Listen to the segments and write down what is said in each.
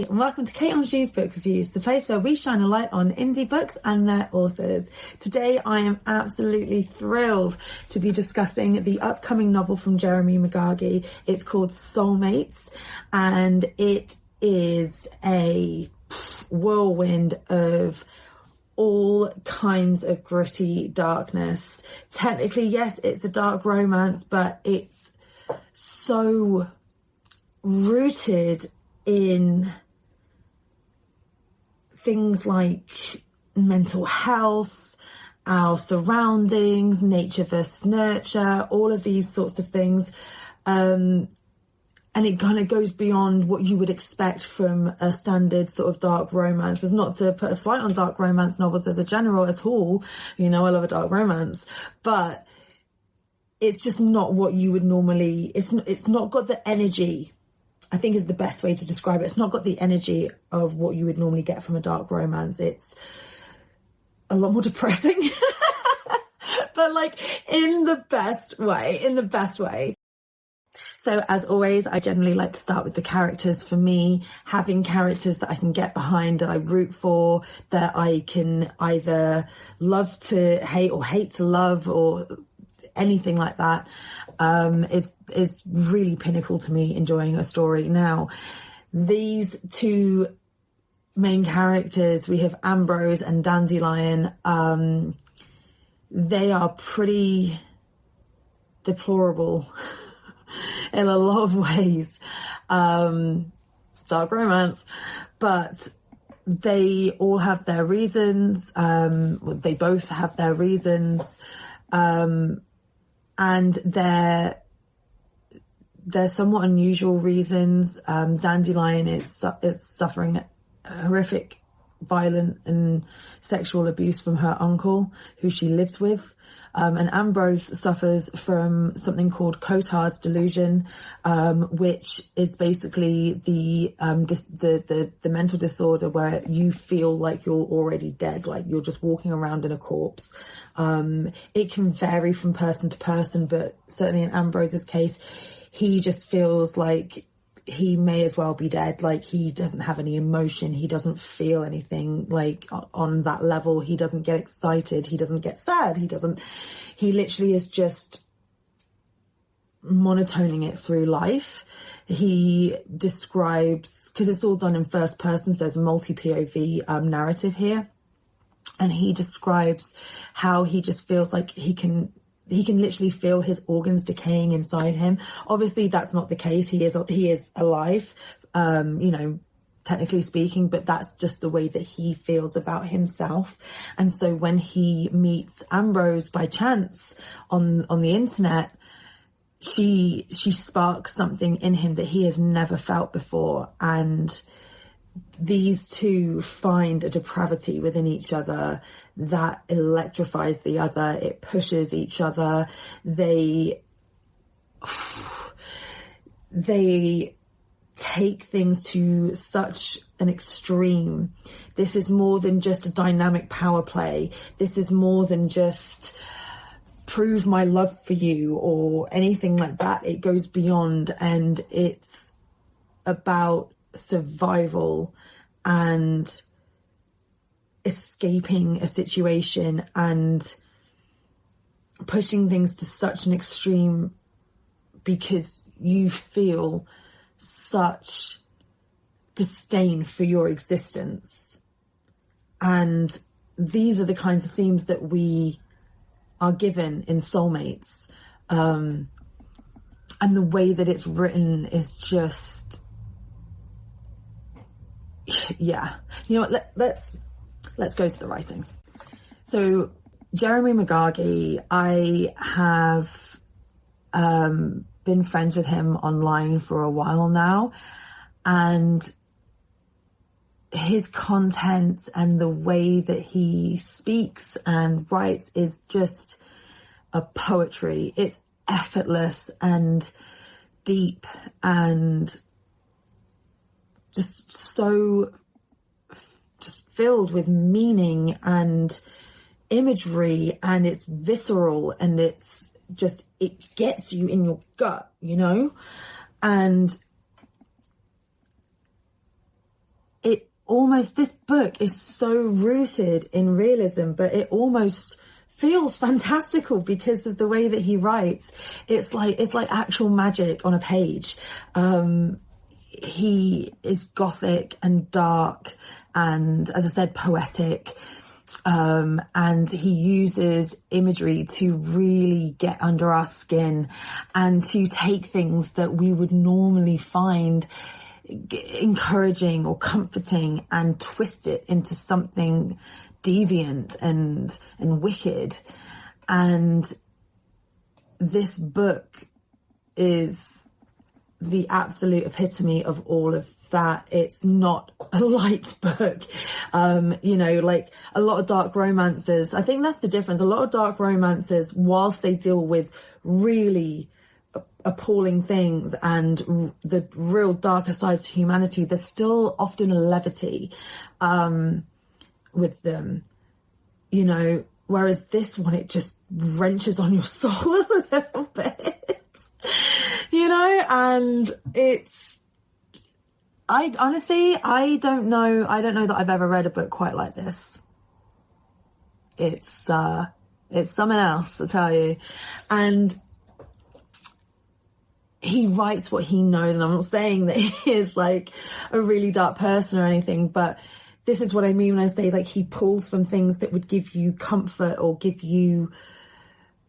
Hi, and welcome to Kate on Shoes Book Reviews, the place where we shine a light on indie books and their authors. Today I am absolutely thrilled to be discussing the upcoming novel from Jeremy Megargee. It's called Soulmates, and it is a whirlwind of all kinds of gritty darkness. Technically, yes, it's a dark romance, but it's so rooted in things like mental health, our surroundings, nature versus nurture, all of these sorts of things. And it kind of goes beyond what you would expect from a standard sort of dark romance. It's not to put a slight on dark romance novels as a general at all. You know, I love a dark romance, but it's just not what you would normally, it's not got the energy, I think is the best way to describe it. It's not got the energy of what you would normally get from a dark romance. It's a lot more depressing, but like in the best way. So as always, I generally like to start with the characters. For me, having characters that I can get behind, that I root for, that I can either love to hate or hate to love or anything like that, is really pinnacle to me enjoying a story. Now, these two main characters, we have Ambrose and Dandelion. They are pretty deplorable in a lot of ways. Dark romance, but they all have their reasons. They both have their reasons. And they're somewhat unusual reasons. Dandelion is suffering horrific, violent and sexual abuse from her uncle, who she lives with. And Ambrose suffers from something called Cotard's delusion, which is basically the mental disorder where you feel like you're already dead, like you're just walking around in a corpse. It can vary from person to person, but certainly in Ambrose's case, he just feels like he may as well be dead. Like he doesn't have any emotion. He doesn't feel anything like on that level. He doesn't get excited. He doesn't get sad. He literally is just monotoning it through life. He describes, because it's all done in first person, so it's a multi-POV narrative here. And he describes how he just feels like he can literally feel his organs decaying inside him. Obviously, that's not the case. He is alive, technically speaking, but that's just the way that he feels about himself. And so when he meets Ambrose by chance on the internet, she sparks something in him that he has never felt before. And these two find a depravity within each other that electrifies the other. It pushes each other. They take things to such an extreme. This is more than just a dynamic power play. This is more than just prove my love for you or anything like that. It goes beyond, and it's about survival and escaping a situation and pushing things to such an extreme because you feel such disdain for your existence. And these are the kinds of themes that we are given in Soulmates. And the way that it's written is just, yeah. You know what, let's go to the writing. So Jeremy Megargee, I have been friends with him online for a while now, and his content and the way that he speaks and writes is just a poetry. It's effortless and deep and just filled with meaning and imagery, and it's visceral, and it's just, it gets you in your gut, you know? And almost, this book is so rooted in realism, but it almost feels fantastical because of the way that he writes. It's like actual magic on a page. He is gothic and dark and, as I said, poetic. And he uses imagery to really get under our skin and to take things that we would normally find encouraging or comforting and twist it into something deviant and wicked. And this book is the absolute epitome of all of that. It's not a light book. Like a lot of dark romances, I think that's the difference. A lot of dark romances, whilst they deal with really appalling things and the real darker sides to humanity, there's still often a levity with them, whereas this one, it just wrenches on your soul a little bit. And I don't know that I've ever read a book quite like this. It's something else, I tell you. And he writes what he knows, and I'm not saying that he is like a really dark person or anything, but this is what I mean when I say like he pulls from things that would give you comfort or give you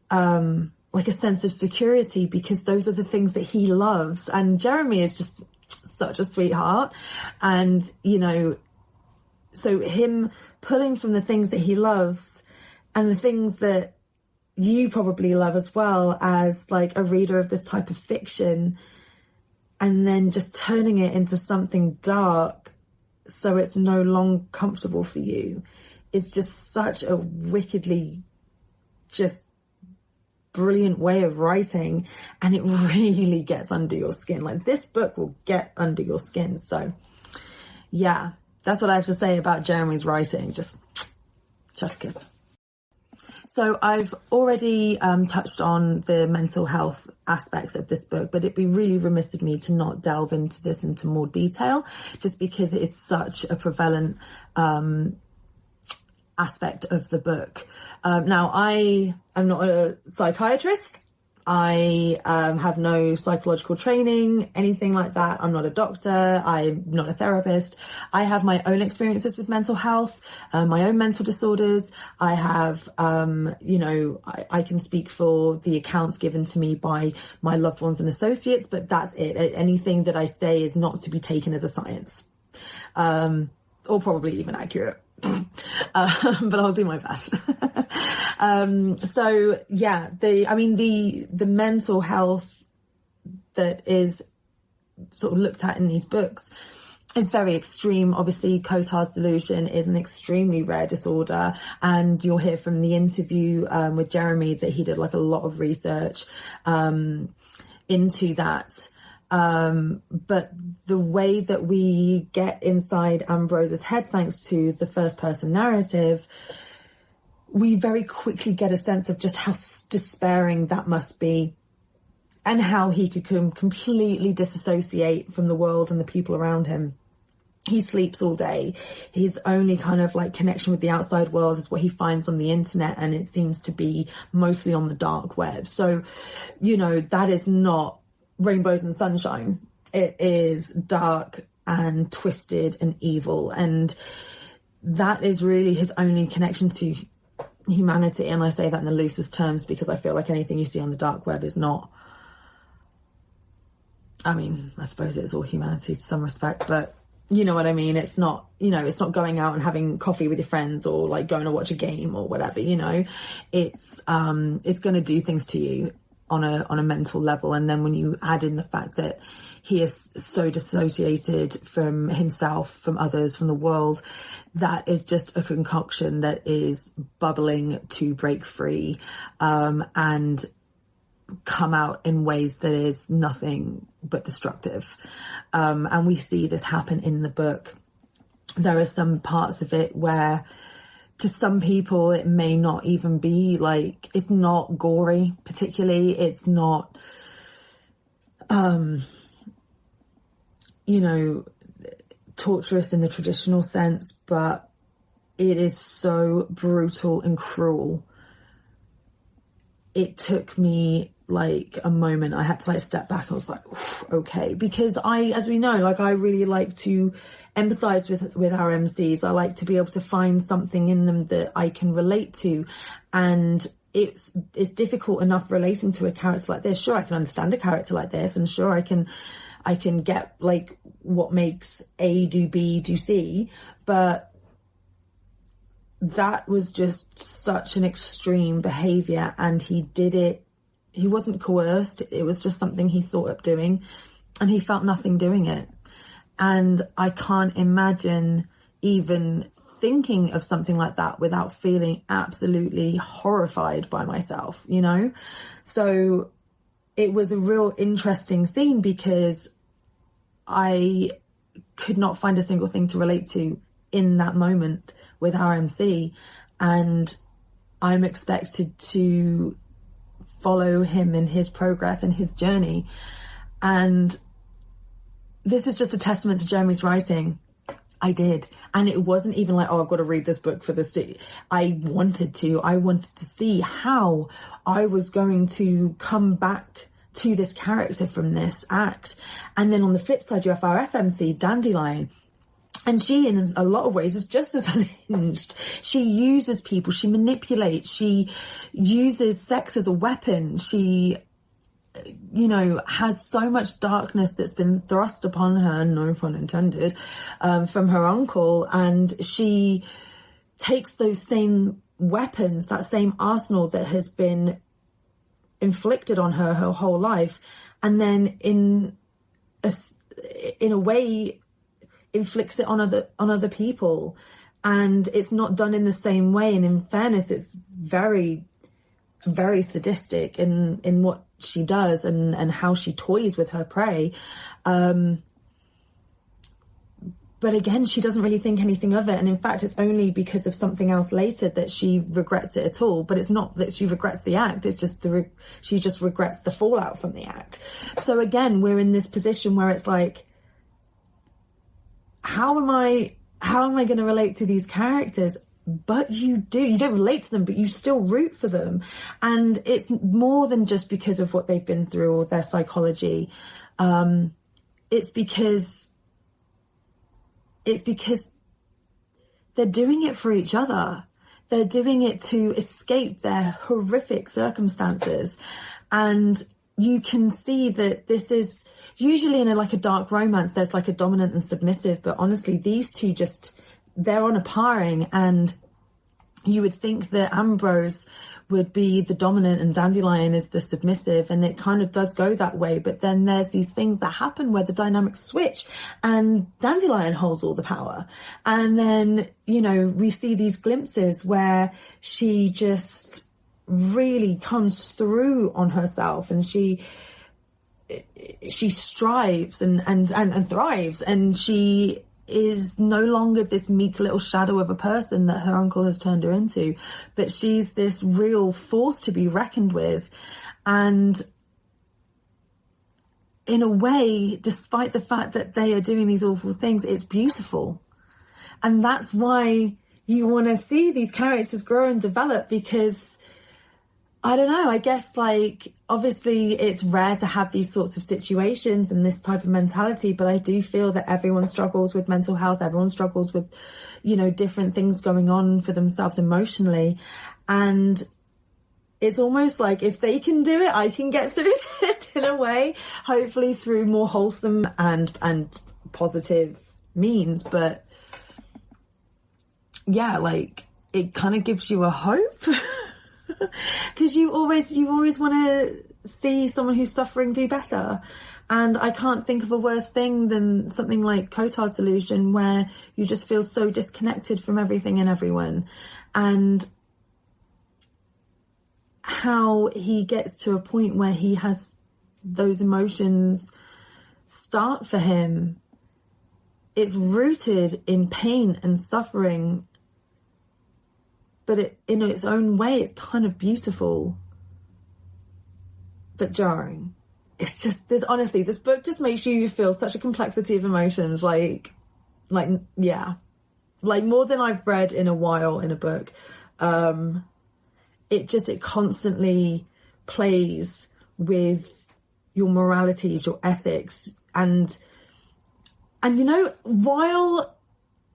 like a sense of security, because those are the things that he loves. And Jeremy is just such a sweetheart. And, so him pulling from the things that he loves and the things that you probably love as well as like a reader of this type of fiction, and then just turning it into something dark so it's no longer comfortable for you, is just such a wickedly just brilliant way of writing. And it really gets under your skin. Like, this book will get under your skin. So yeah, that's what I have to say about Jeremy's writing. Just kiss. So I've already touched on the mental health aspects of this book, but it'd be really remiss of me to not delve into this into more detail, just because it is such a prevalent aspect of the book. Now, I am not a psychiatrist. I have no psychological training, anything like that. I'm not a doctor. I'm not a therapist. I have my own experiences with mental health, my own mental disorders. I have, I can speak for the accounts given to me by my loved ones and associates, but that's it. Anything that I say is not to be taken as a science, or probably even accurate. But I'll do my best. So yeah, the mental health that is sort of looked at in these books is very extreme. Obviously, Cotard's delusion is an extremely rare disorder, and you'll hear from the interview with Jeremy that he did like a lot of research into that. But the way that we get inside Ambrose's head, thanks to the first person narrative, we very quickly get a sense of just how despairing that must be, and how he could completely disassociate from the world and the people around him. He sleeps all day. His only kind of like connection with the outside world is what he finds on the internet, and it seems to be mostly on the dark web. So, that is not rainbows and sunshine. It is dark and twisted and evil, and that is really his only connection to humanity. And I say that in the loosest terms, because I feel like anything you see on the dark web is not, I mean, I suppose it's all humanity to some respect, but you know what I mean? It's not, it's not going out and having coffee with your friends or like going to watch a game or whatever, it's going to do things to you on a mental level. And then when you add in the fact that he is so dissociated from himself, from others, from the world, that is just a concoction that is bubbling to break free, and come out in ways that is nothing but destructive. And we see this happen in the book. There are some parts of it where, to some people, it may not even be like, it's not gory particularly. It's not, torturous in the traditional sense, but it is so brutal and cruel. It took me like a moment. I had to like step back. I was like, okay, because as we know, like I really like to empathize with our MCs. I like to be able to find something in them that I can relate to, and it's difficult enough relating to a character like this. Sure, I can understand a character like this, and sure, I can get like what makes A do B do C, but that was just such an extreme behavior, and he did it. He wasn't coerced. It was just something he thought up doing, and he felt nothing doing it. And I can't imagine even thinking of something like that without feeling absolutely horrified by myself, you know? So it was a real interesting scene because I could not find a single thing to relate to in that moment with our MC, and I'm expected to follow him in his progress and his journey. And this is just a testament to Jeremy's writing. I did. And it wasn't even like, oh, I've got to read this book for this. I wanted to see how I was going to come back to this character from this act. And then on the flip side, you have our FMC, Dandelion. And she, in a lot of ways, is just as unhinged. She uses people, she manipulates, she uses sex as a weapon. She, you know, has so much darkness that's been thrust upon her, no pun intended, from her uncle. And she takes those same weapons, that same arsenal that has been inflicted on her whole life, and then in a way inflicts it on other people. And it's not done in the same way, and in fairness, it's very, very sadistic in what she does and how she toys with her prey. But again, she doesn't really think anything of it, and in fact it's only because of something else later that she regrets it at all. But it's not that she regrets the act, it's just she just regrets the fallout from the act. So again, we're in this position where it's like, how am I going to relate to these characters? But you don't relate to them, but you still root for them. And it's more than just because of what they've been through or their psychology. It's because they're doing it for each other. They're doing it to escape their horrific circumstances. And you can see that this is usually in a dark romance, there's like a dominant and submissive, but honestly, these two they're on a paring, and you would think that Ambrose would be the dominant and Dandelion is the submissive, and it kind of does go that way. But then there's these things that happen where the dynamics switch and Dandelion holds all the power. And then, you know, we see these glimpses where she just really comes through on herself, and she strives and thrives, and she is no longer this meek little shadow of a person that her uncle has turned her into, but she's this real force to be reckoned with. And in a way, despite the fact that they are doing these awful things, it's beautiful. And that's why you want to see these characters grow and develop, because I don't know, I guess obviously it's rare to have these sorts of situations and this type of mentality, but I do feel that everyone struggles with mental health. Everyone struggles with, you know, different things going on for themselves emotionally. And it's almost like if they can do it, I can get through this in a way, hopefully through more wholesome and positive means. But yeah, it kind of gives you a hope. Because you always want to see someone who's suffering do better. And I can't think of a worse thing than something like Cotard's Delusion, where you just feel so disconnected from everything and everyone. And how he gets to a point where he has those emotions start for him. It's rooted in pain and suffering, but in its own way, it's kind of beautiful, but jarring. It's just, honestly, this book just makes you feel such a complexity of emotions. like, yeah, like more than I've read in a while in a book. It constantly plays with your moralities, your ethics, and you know, while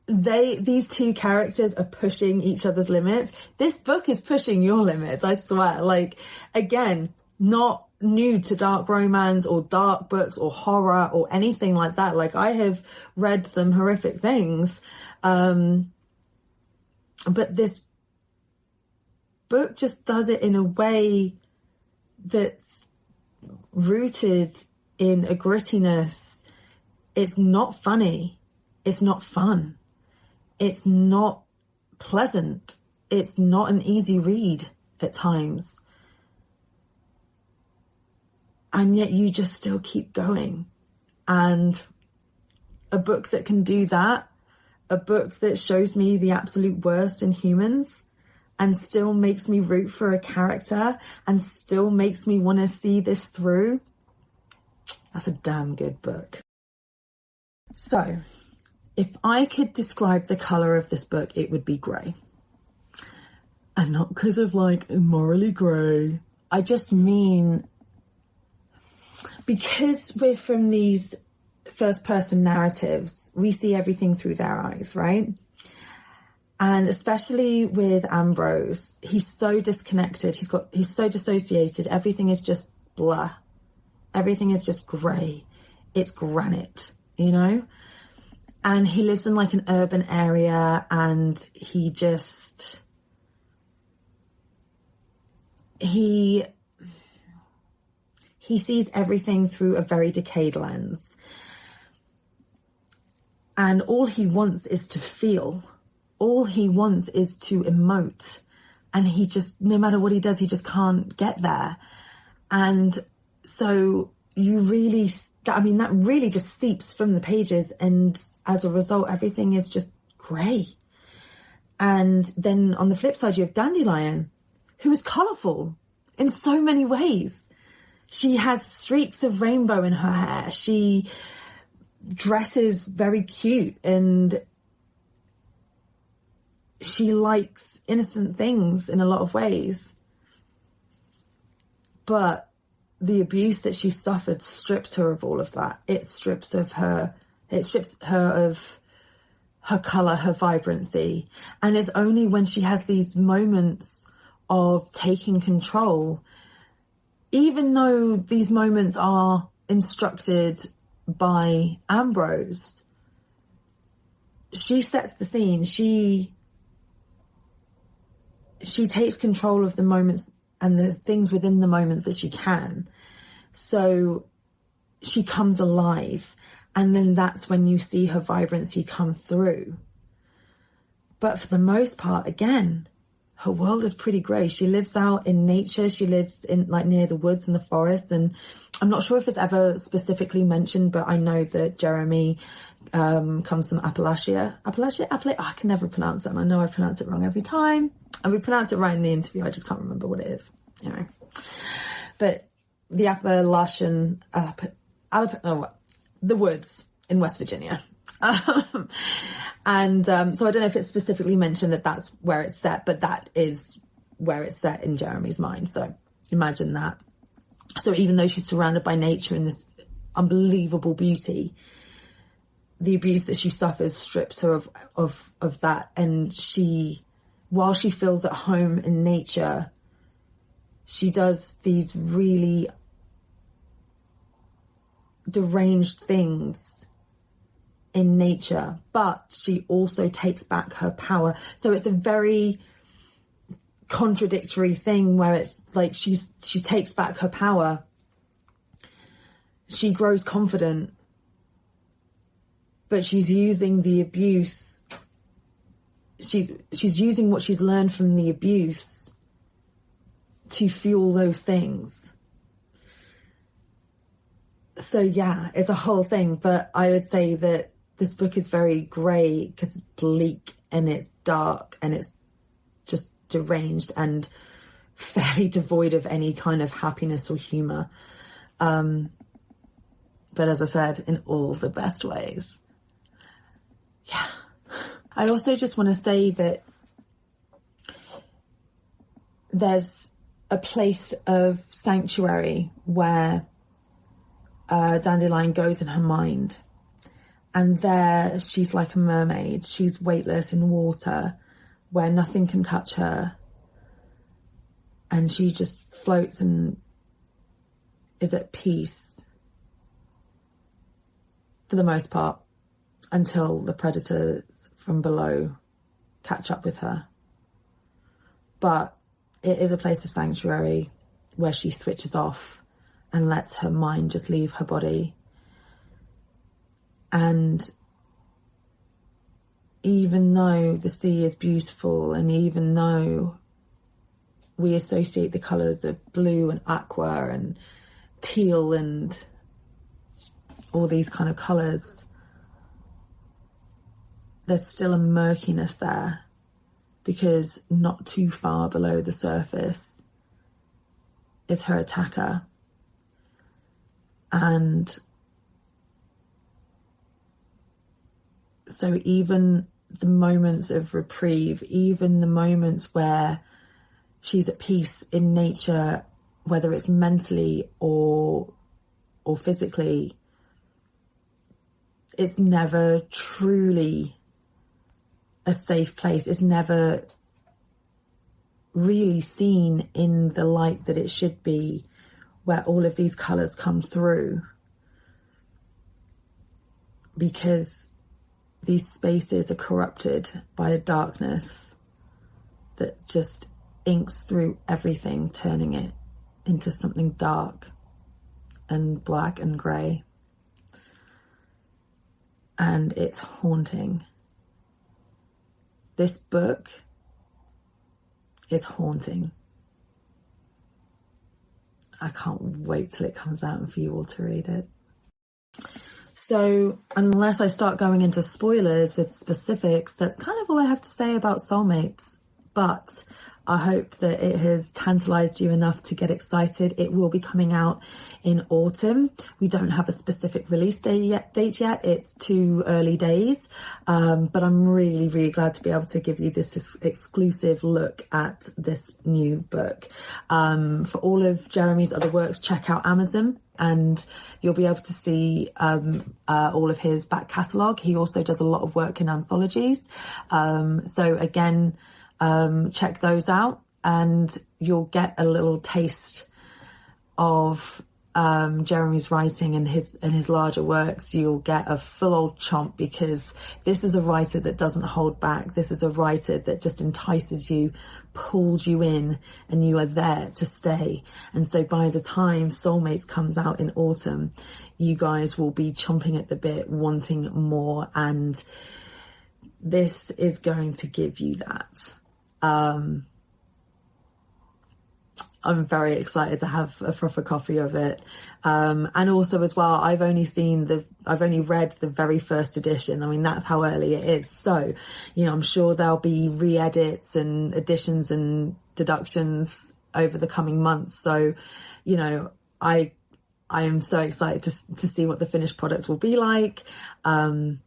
these two characters are pushing each other's limits, this book is pushing your limits, I swear. Like, again, not new to dark romance or dark books or horror or anything like that. Like, I have read some horrific things, but this book just does it in a way that's rooted in a grittiness. It's not funny. It's not fun. It's not pleasant. It's not an easy read at times. And yet you just still keep going. And a book that can do that, a book that shows me the absolute worst in humans and still makes me root for a character and still makes me want to see this through, that's a damn good book. So, if I could describe the colour of this book, it would be grey. And not because of like morally grey. I just mean because we're from these first person narratives, we see everything through their eyes, right? And especially with Ambrose, he's so disconnected. He's so dissociated. Everything is just blah. Everything is just grey. It's granite, you know? And he lives in like an urban area, and he sees everything through a very decayed lens. And all he wants is to feel. All he wants is to emote. And he just, no matter what he does, he just can't get there. And so you really, that really just seeps from the pages. And as a result, everything is just grey. And then on the flip side, you have Dandelion, who is colourful in so many ways. She has streaks of rainbow in her hair. She dresses very cute, and she likes innocent things in a lot of ways. But the abuse that she suffered strips her of all of that. It strips her of her colour, her vibrancy. And it's only when she has these moments of taking control, even though these moments are instructed by Ambrose, she sets the scene. She takes control of the moments and the things within the moments that she can. So she comes alive, and then that's when you see her vibrancy come through. But for the most part, again, her world is pretty grey. She lives out in nature. She lives in like near the woods and the forest. And I'm not sure if it's ever specifically mentioned, but I know that Jeremy comes from Appalachia. I can never pronounce it, and I know I pronounce it wrong every time. And we pronounce it right in the interview. I just can't remember what it is. You know. But the Appalachian, the woods in West Virginia. And so I don't know if it's specifically mentioned that that's where it's set, but that is where it's set in Jeremy's mind. So imagine that. So even though she's surrounded by nature and this unbelievable beauty, the abuse that she suffers strips her of that. And while she feels at home in nature, she does these really deranged things in nature, but she also takes back her power. So it's a very contradictory thing where it's like she takes back her power. She grows confident, but she's using the abuse. She's using what she's learned from the abuse to fuel those things. So yeah, it's a whole thing, but I would say that this book is very grey because it's bleak and it's dark and it's just deranged and fairly devoid of any kind of happiness or humour. But as I said, in all the best ways. Yeah, I also just want to say that there's a place of sanctuary where Dandelion goes in her mind, and there she's like a mermaid. She's weightless in water where nothing can touch her, and she just floats and is at peace for the most part until the predators from below catch up with her. But it is a place of sanctuary where she switches off and lets her mind just leave her body. And even though the sea is beautiful, and even though we associate the colours of blue and aqua and teal and all these kind of colours, there's still a murkiness there, because not too far below the surface is her attacker. And so even the moments of reprieve, even the moments where she's at peace in nature, whether it's mentally or physically, it's never truly a safe place. It's never really seen in the light that it should be, where all of these colours come through, because these spaces are corrupted by a darkness that just inks through everything, turning it into something dark and black and grey. And it's haunting. This book is haunting. I can't wait till it comes out and for you all to read it. So unless I start going into spoilers with specifics, that's kind of all I have to say about Soulmates. But I hope that it has tantalized you enough to get excited. It will be coming out in autumn. We don't have a specific release date yet. It's too early days. But I'm really, really glad to be able to give you this exclusive look at this new book. For all of Jeremy's other works, check out Amazon, and you'll be able to see all of his back catalogue. He also does a lot of work in anthologies. So again, check those out, and you'll get a little taste of Jeremy's writing and his larger works. You'll get a full old chomp, because this is a writer that doesn't hold back. This is a writer that just entices you, pulls you in, and you are there to stay. And so by the time Soulmates comes out in autumn, you guys will be chomping at the bit, wanting more, and this is going to give you that. I'm very excited to have a proper copy of it. And also as well, I've only read the very first edition. I mean, that's how early it is. So, I'm sure there'll be re-edits and additions and deductions over the coming months. So, I am so excited to see what the finished product will be like. And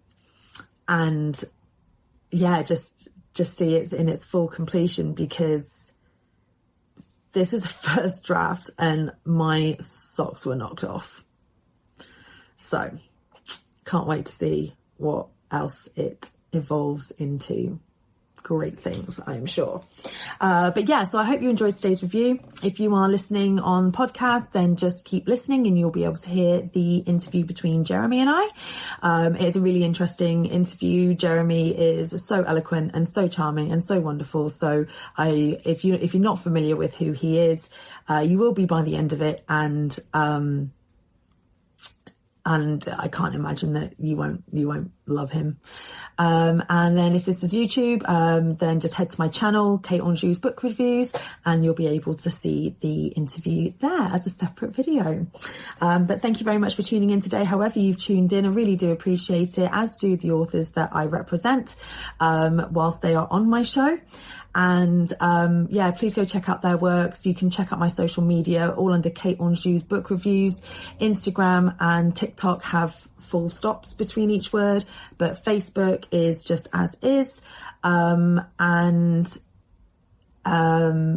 yeah, just see it in its full completion, because this is the first draft and my socks were knocked off. So can't wait to see what else it evolves into. Great things, I'm sure. But yeah, so I hope you enjoyed today's review. If you are listening on podcast, then just keep listening and you'll be able to hear the interview between Jeremy and I. It's a really interesting interview. Jeremy is so eloquent and so charming and so wonderful. So if you're not familiar with who he is, you will be by the end of it. And I can't imagine that you won't love him. And then if this is YouTube, then just head to my channel, Kate Anjou's Book Reviews, and you'll be able to see the interview there as a separate video. But thank you very much for tuning in today. However you've tuned in, I really do appreciate it, as do the authors that I represent, whilst they are on my show. And yeah, please go check out their works. You can check out my social media, all under Kate Anjou's Book Reviews. Instagram and TikTok have full stops between each word. but Facebook is just as is. And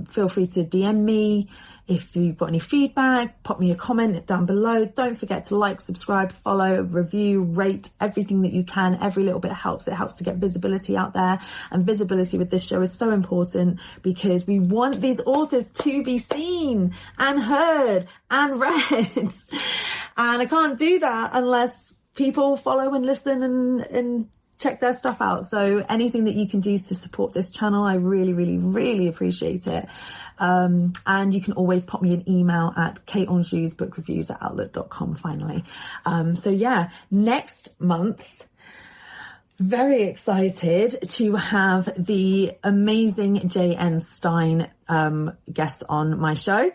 feel free to DM me if you've got any feedback. Pop me a comment down below. Don't forget to like, subscribe, follow, review, rate, everything that you can. Every little bit helps. It helps to get visibility out there, and visibility with this show is so important because we want these authors to be seen and heard and read, and I can't do that unless people follow and listen and check their stuff out. So anything that you can do to support this channel, I really, really, really appreciate it. And you can always pop me an email at kateanjewsbookreviews@outlook.com finally. So yeah, next month, very excited to have the amazing J.N. Stein guest on my show.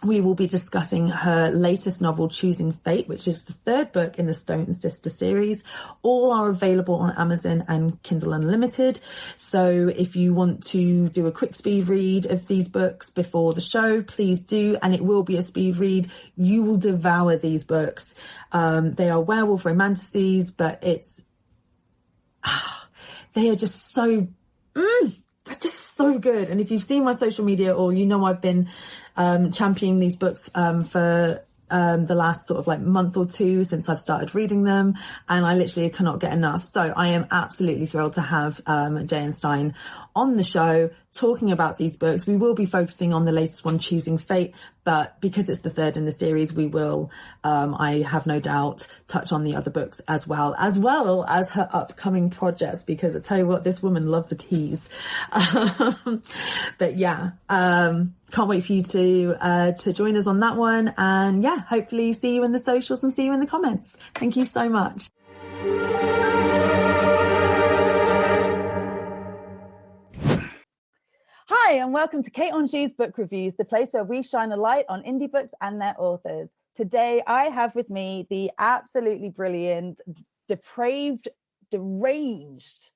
We will be discussing her latest novel, Choosing Fate, which is the third book in the Stone Sister series. All are available on Amazon and Kindle Unlimited. So if you want to do a quick speed read of these books before the show, please do. And it will be a speed read. You will devour these books. They are werewolf romanticities, but they are just so... they're just so good. And if you've seen my social media, or you know I've been championing these books for the last sort of like month or two since I've started reading them, and I literally cannot get enough. So I am absolutely thrilled to have J.N. Stein on the show talking about these books. We will be focusing on the latest one, Choosing Fate, but because it's the third in the series, we will, I have no doubt, touch on the other books as well as her upcoming projects, because I tell you what, this woman loves a tease. But yeah, can't wait for you to join us on that one. And yeah, hopefully see you in the socials and see you in the comments. Thank you so much. Hi, and welcome to Kate Anjou's Book Reviews, the place where we shine a light on indie books and their authors. Today, I have with me the absolutely brilliant, depraved, deranged,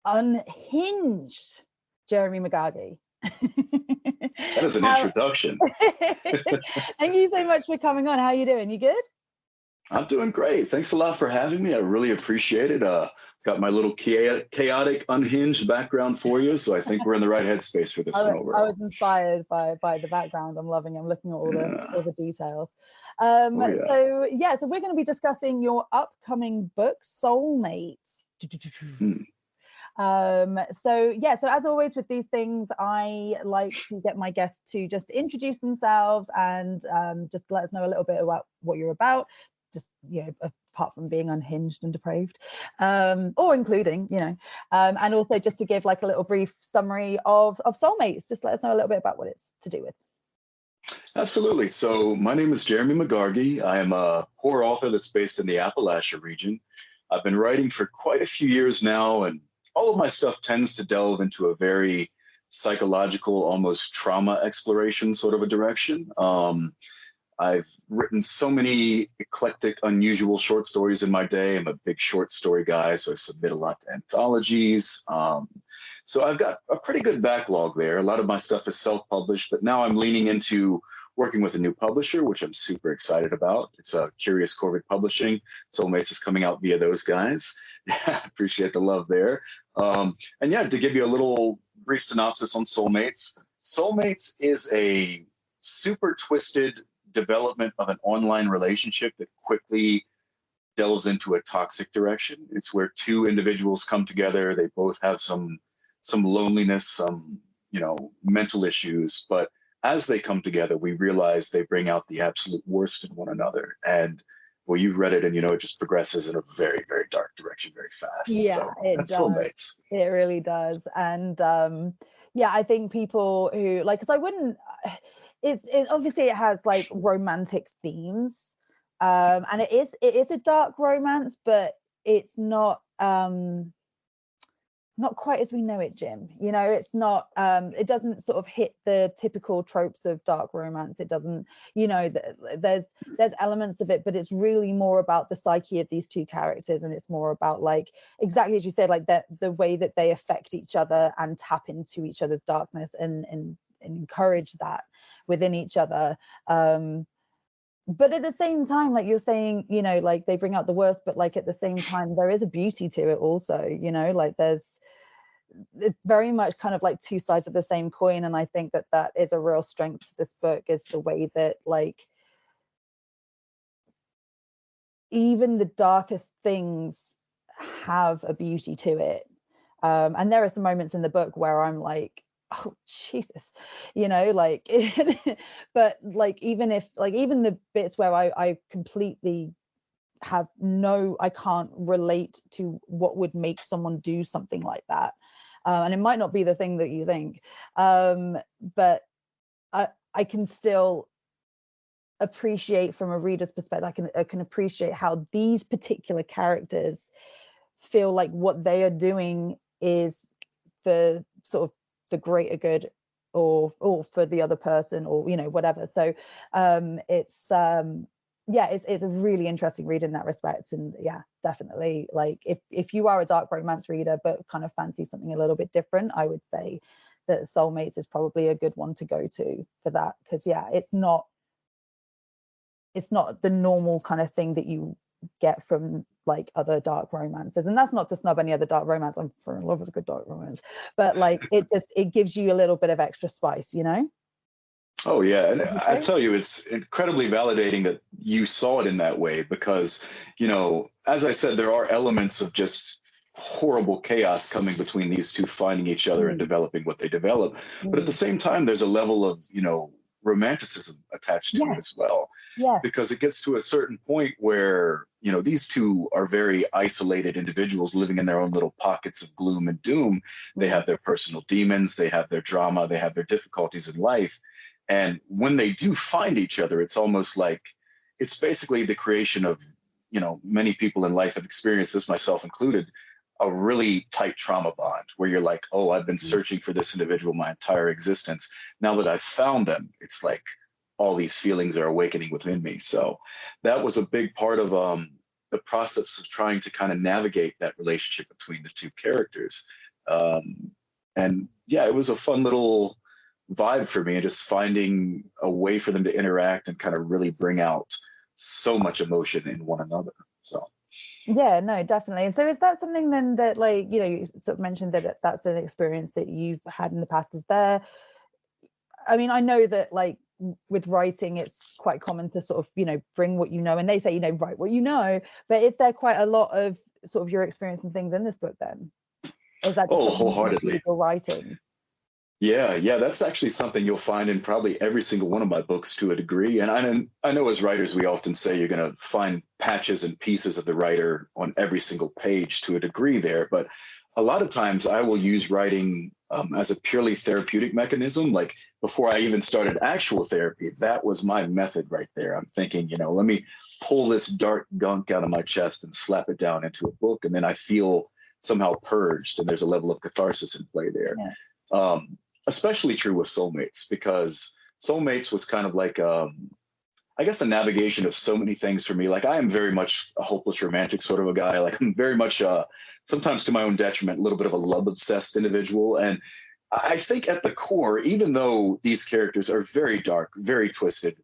unhinged Jeremy Megargee. That is an introduction. Thank you so much for coming on. How are you doing? You good? I'm doing great. Thanks a lot for having me. I really appreciate it. Got my little chaotic, unhinged background for you, so I think we're in the right headspace for this one overall. I was inspired by the background. I'm loving it. I'm looking at all the details. So we're going to be discussing your upcoming book, Soulmates. So as always with these things, I like to get my guests to just introduce themselves and just let us know a little bit about what you're about, just, you know, apart from being unhinged and depraved, or including, you know, and also just to give like a little brief summary of Soulmates. Just let us know a little bit about what it's to do with. Absolutely. So my name is Jeremy Megargee. I am a horror author that's based in the Appalachia region. I've been writing for quite a few years now, and all of my stuff tends to delve into a very psychological, almost trauma exploration sort of a direction. I've written so many eclectic, unusual short stories in my day. I'm a big short story guy, so I submit a lot to anthologies. So I've got a pretty good backlog there. A lot of my stuff is self-published, but now I'm leaning into working with a new publisher, which I'm super excited about. It's Curious Corvid Publishing. Soulmates is coming out via those guys. Appreciate the love there. And yeah, to give you a little brief synopsis on Soulmates. Soulmates is a super twisted development of an online relationship that quickly delves into a toxic direction. It's where two individuals come together. They both have some loneliness, some, you know, mental issues, but as they come together, we realize they bring out the absolute worst in one another. And well, you've read it, and you know it just progresses in a very, very dark direction very fast. Yeah, so it does. Soulmates. It really does. And I think people who like, because I wouldn't. It obviously it has like romantic themes, and it is a dark romance, but it's not quite as we know it, Jim. You know, it's not, it doesn't sort of hit the typical tropes of dark romance. It doesn't, you know, there's elements of it, but it's really more about the psyche of these two characters. And it's more about, like, exactly as you said, like the way that they affect each other and tap into each other's darkness and encourage that within each other. but at the same time, like you're saying, you know, like they bring out the worst, but like at the same time there is a beauty to it also, you know, like it's very much kind of like two sides of the same coin. And I think that that is a real strength to this book, is the way that like even the darkest things have a beauty to it. And there are some moments in the book where I'm like, oh Jesus, you know, like but like even the bits where I completely have I can't relate to what would make someone do something like that, and it might not be the thing that you think, but I can still appreciate from a reader's perspective. I can appreciate how these particular characters feel like what they are doing is for sort of the greater good, or for the other person, or you know, whatever. So it's it's a really interesting read in that respect. And yeah, definitely, like if you are a dark romance reader but kind of fancy something a little bit different, I would say that Soulmates is probably a good one to go to for that, because yeah, it's not the normal kind of thing that you get from like other dark romances. And that's not to snub any other dark romance. I'm in love with a good dark romance, but like it gives you a little bit of extra spice, you know? Oh yeah, and I tell you, it's incredibly validating that you saw it in that way, because, you know, as I said, there are elements of just horrible chaos coming between these two finding each other and developing what they develop. But at the same time, there's a level of, you know, romanticism attached to it as well. Yeah. Because it gets to a certain point where, you know, these two are very isolated individuals living in their own little pockets of gloom and doom. They have their personal demons, they have their drama, they have their difficulties in life. And when they do find each other, it's almost like it's basically the creation of, you know, many people in life have experienced this, myself included, a really tight trauma bond where you're like, oh, I've been searching for this individual my entire existence. Now that I've found them, it's like all these feelings are awakening within me. So that was a big part of the process of trying to kind of navigate that relationship between the two characters. And yeah, it was a fun little vibe for me, and just finding a way for them to interact and kind of really bring out so much emotion in one another. So yeah, no, definitely. And so is that something then that, like, you know, you sort of mentioned that that's an experience that you've had in the past? Is there, I mean, I know that like with writing, it's quite common to sort of, you know, bring what you know, and they say, you know, write what you know, but is there quite a lot of sort of your experience and things in this book then? Or is that just wholeheartedly your writing? Yeah, that's actually something you'll find in probably every single one of my books to a degree. And I know as writers, we often say you're going to find patches and pieces of the writer on every single page to a degree there. But a lot of times I will use writing as a purely therapeutic mechanism. Like before I even started actual therapy, that was my method right there. I'm thinking, you know, let me pull this dark gunk out of my chest and slap it down into a book. And then I feel somehow purged, and there's a level of catharsis in play there. Yeah. Especially true with Soulmates, because Soulmates was kind of like, I guess, a navigation of so many things for me. Like I am very much a hopeless romantic sort of a guy. Like I'm very much, sometimes to my own detriment, a little bit of a love obsessed individual. And I think at the core, even though these characters are very dark, very twisted,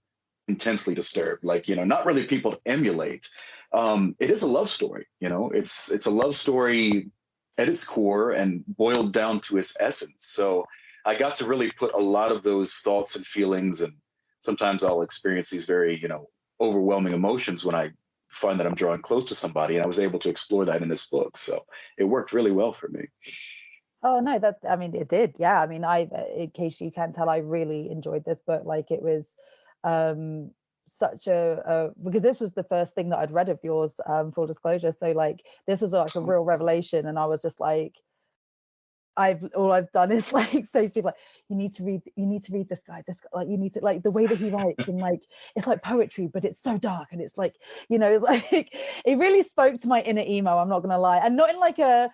intensely disturbed, like, you know, not really people to emulate, it is a love story. You know, it's a love story at its core and boiled down to its essence. So I got to really put a lot of those thoughts and feelings, and sometimes I'll experience these very, you know, overwhelming emotions when I find that I'm drawing close to somebody, and I was able to explore that in this book. So it worked really well for me. Oh no, I mean, it did. Yeah. I mean, in case you can't tell, I really enjoyed this book. Like it was such because this was the first thing that I'd read of yours, full disclosure. So like this was like a real revelation, and I was just like, all I've done is like say people like, you need to read this guy, like you need to, like the way that he writes, and like it's like poetry but it's so dark, and it's like, you know, it's like it really spoke to my inner emo, I'm not gonna lie, and not in like a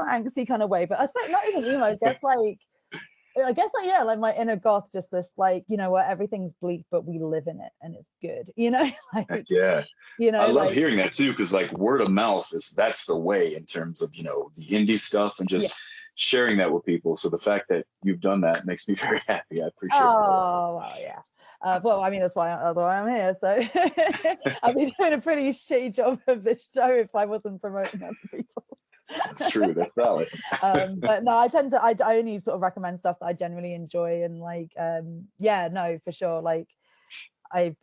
angsty kind of way, but I suppose not even emo, I guess like yeah, like my inner goth, just this like, you know, where everything's bleak but we live in it and it's good, you know. Like, yeah, you know, I love hearing that too, because like word of mouth that's the way in terms of, you know, the indie stuff and just sharing that with people. So the fact that you've done that makes me very happy. I appreciate it. Oh well, yeah. Well, I mean, that's why I'm here. So I'd be doing a pretty shitty job of this show if I wasn't promoting other people. That's true. That's valid. But no, I only sort of recommend stuff that I genuinely enjoy, and like yeah, no, for sure. Like I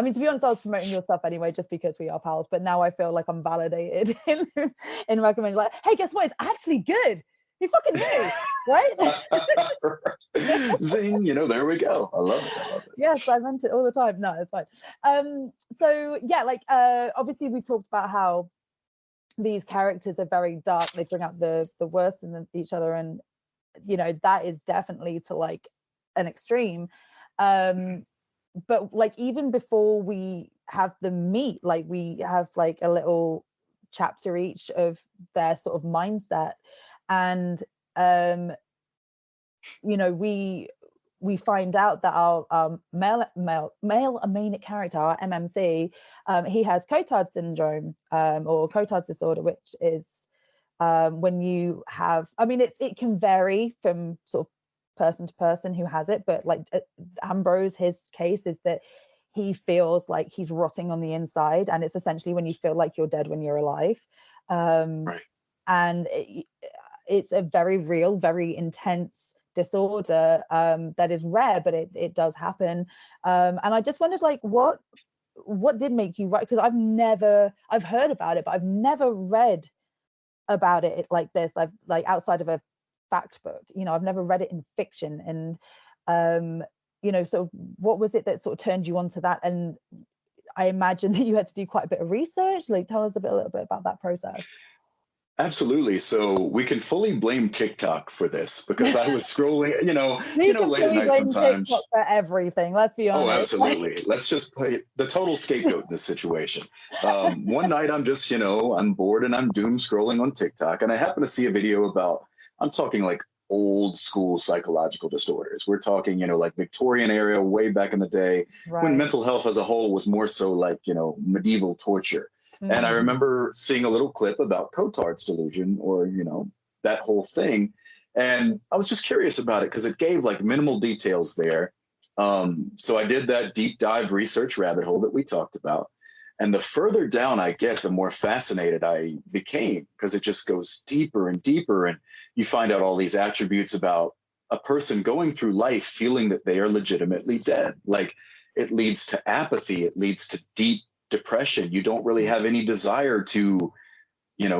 mean, to be honest, I was promoting your stuff anyway, just because we are pals. But now I feel like I'm validated in recommending, like, hey, guess what? It's actually good. You fucking knew, right? Zing, there we go. I love it. Yes, I meant it all the time. No, it's fine. So yeah, like obviously we've talked about how these characters are very dark. They bring out the worst in each other, and that is definitely to like an extreme. But like even before we have them meet, like we have like a little chapter each of their sort of mindset, and we find out that our male amanic character, our MMC, he has Cotard syndrome, or Cotard's disorder, which is when you have, I mean, it can vary from sort of person to person who has it, but like Ambrose, his case is that he feels like he's rotting on the inside, and it's essentially when you feel like you're dead when you're alive. Right. And it's a very real, very intense disorder that is rare, but it does happen. And I just wondered, like, what did make you write? Because I've heard about it, but I've never read about it like this. I've like outside of a fact book, I've never read it in fiction. And sort of what was it that sort of turned you onto that? And I imagine that you had to do quite a bit of research. Like, tell us a little bit about that process. Absolutely. So we can fully blame TikTok for this, because I was scrolling, late at night sometimes. TikTok for everything. Let's be honest. Oh, absolutely. Let's just play the total scapegoat in this situation. One night I'm just, I'm bored and I'm doom scrolling on TikTok, and I happen to see a video about, I'm talking like old school psychological disorders. We're talking, like Victorian era, way back in the day, right, when mental health as a whole was more so like, medieval torture. And I remember seeing a little clip about Cotard's delusion, or, that whole thing. And I was just curious about it because it gave like minimal details there. So I did that deep dive research rabbit hole that we talked about. And the further down I get, the more fascinated I became, because it just goes deeper and deeper. And you find out all these attributes about a person going through life feeling that they are legitimately dead. Like, it leads to apathy. It leads to deep depression. You don't really have any desire to,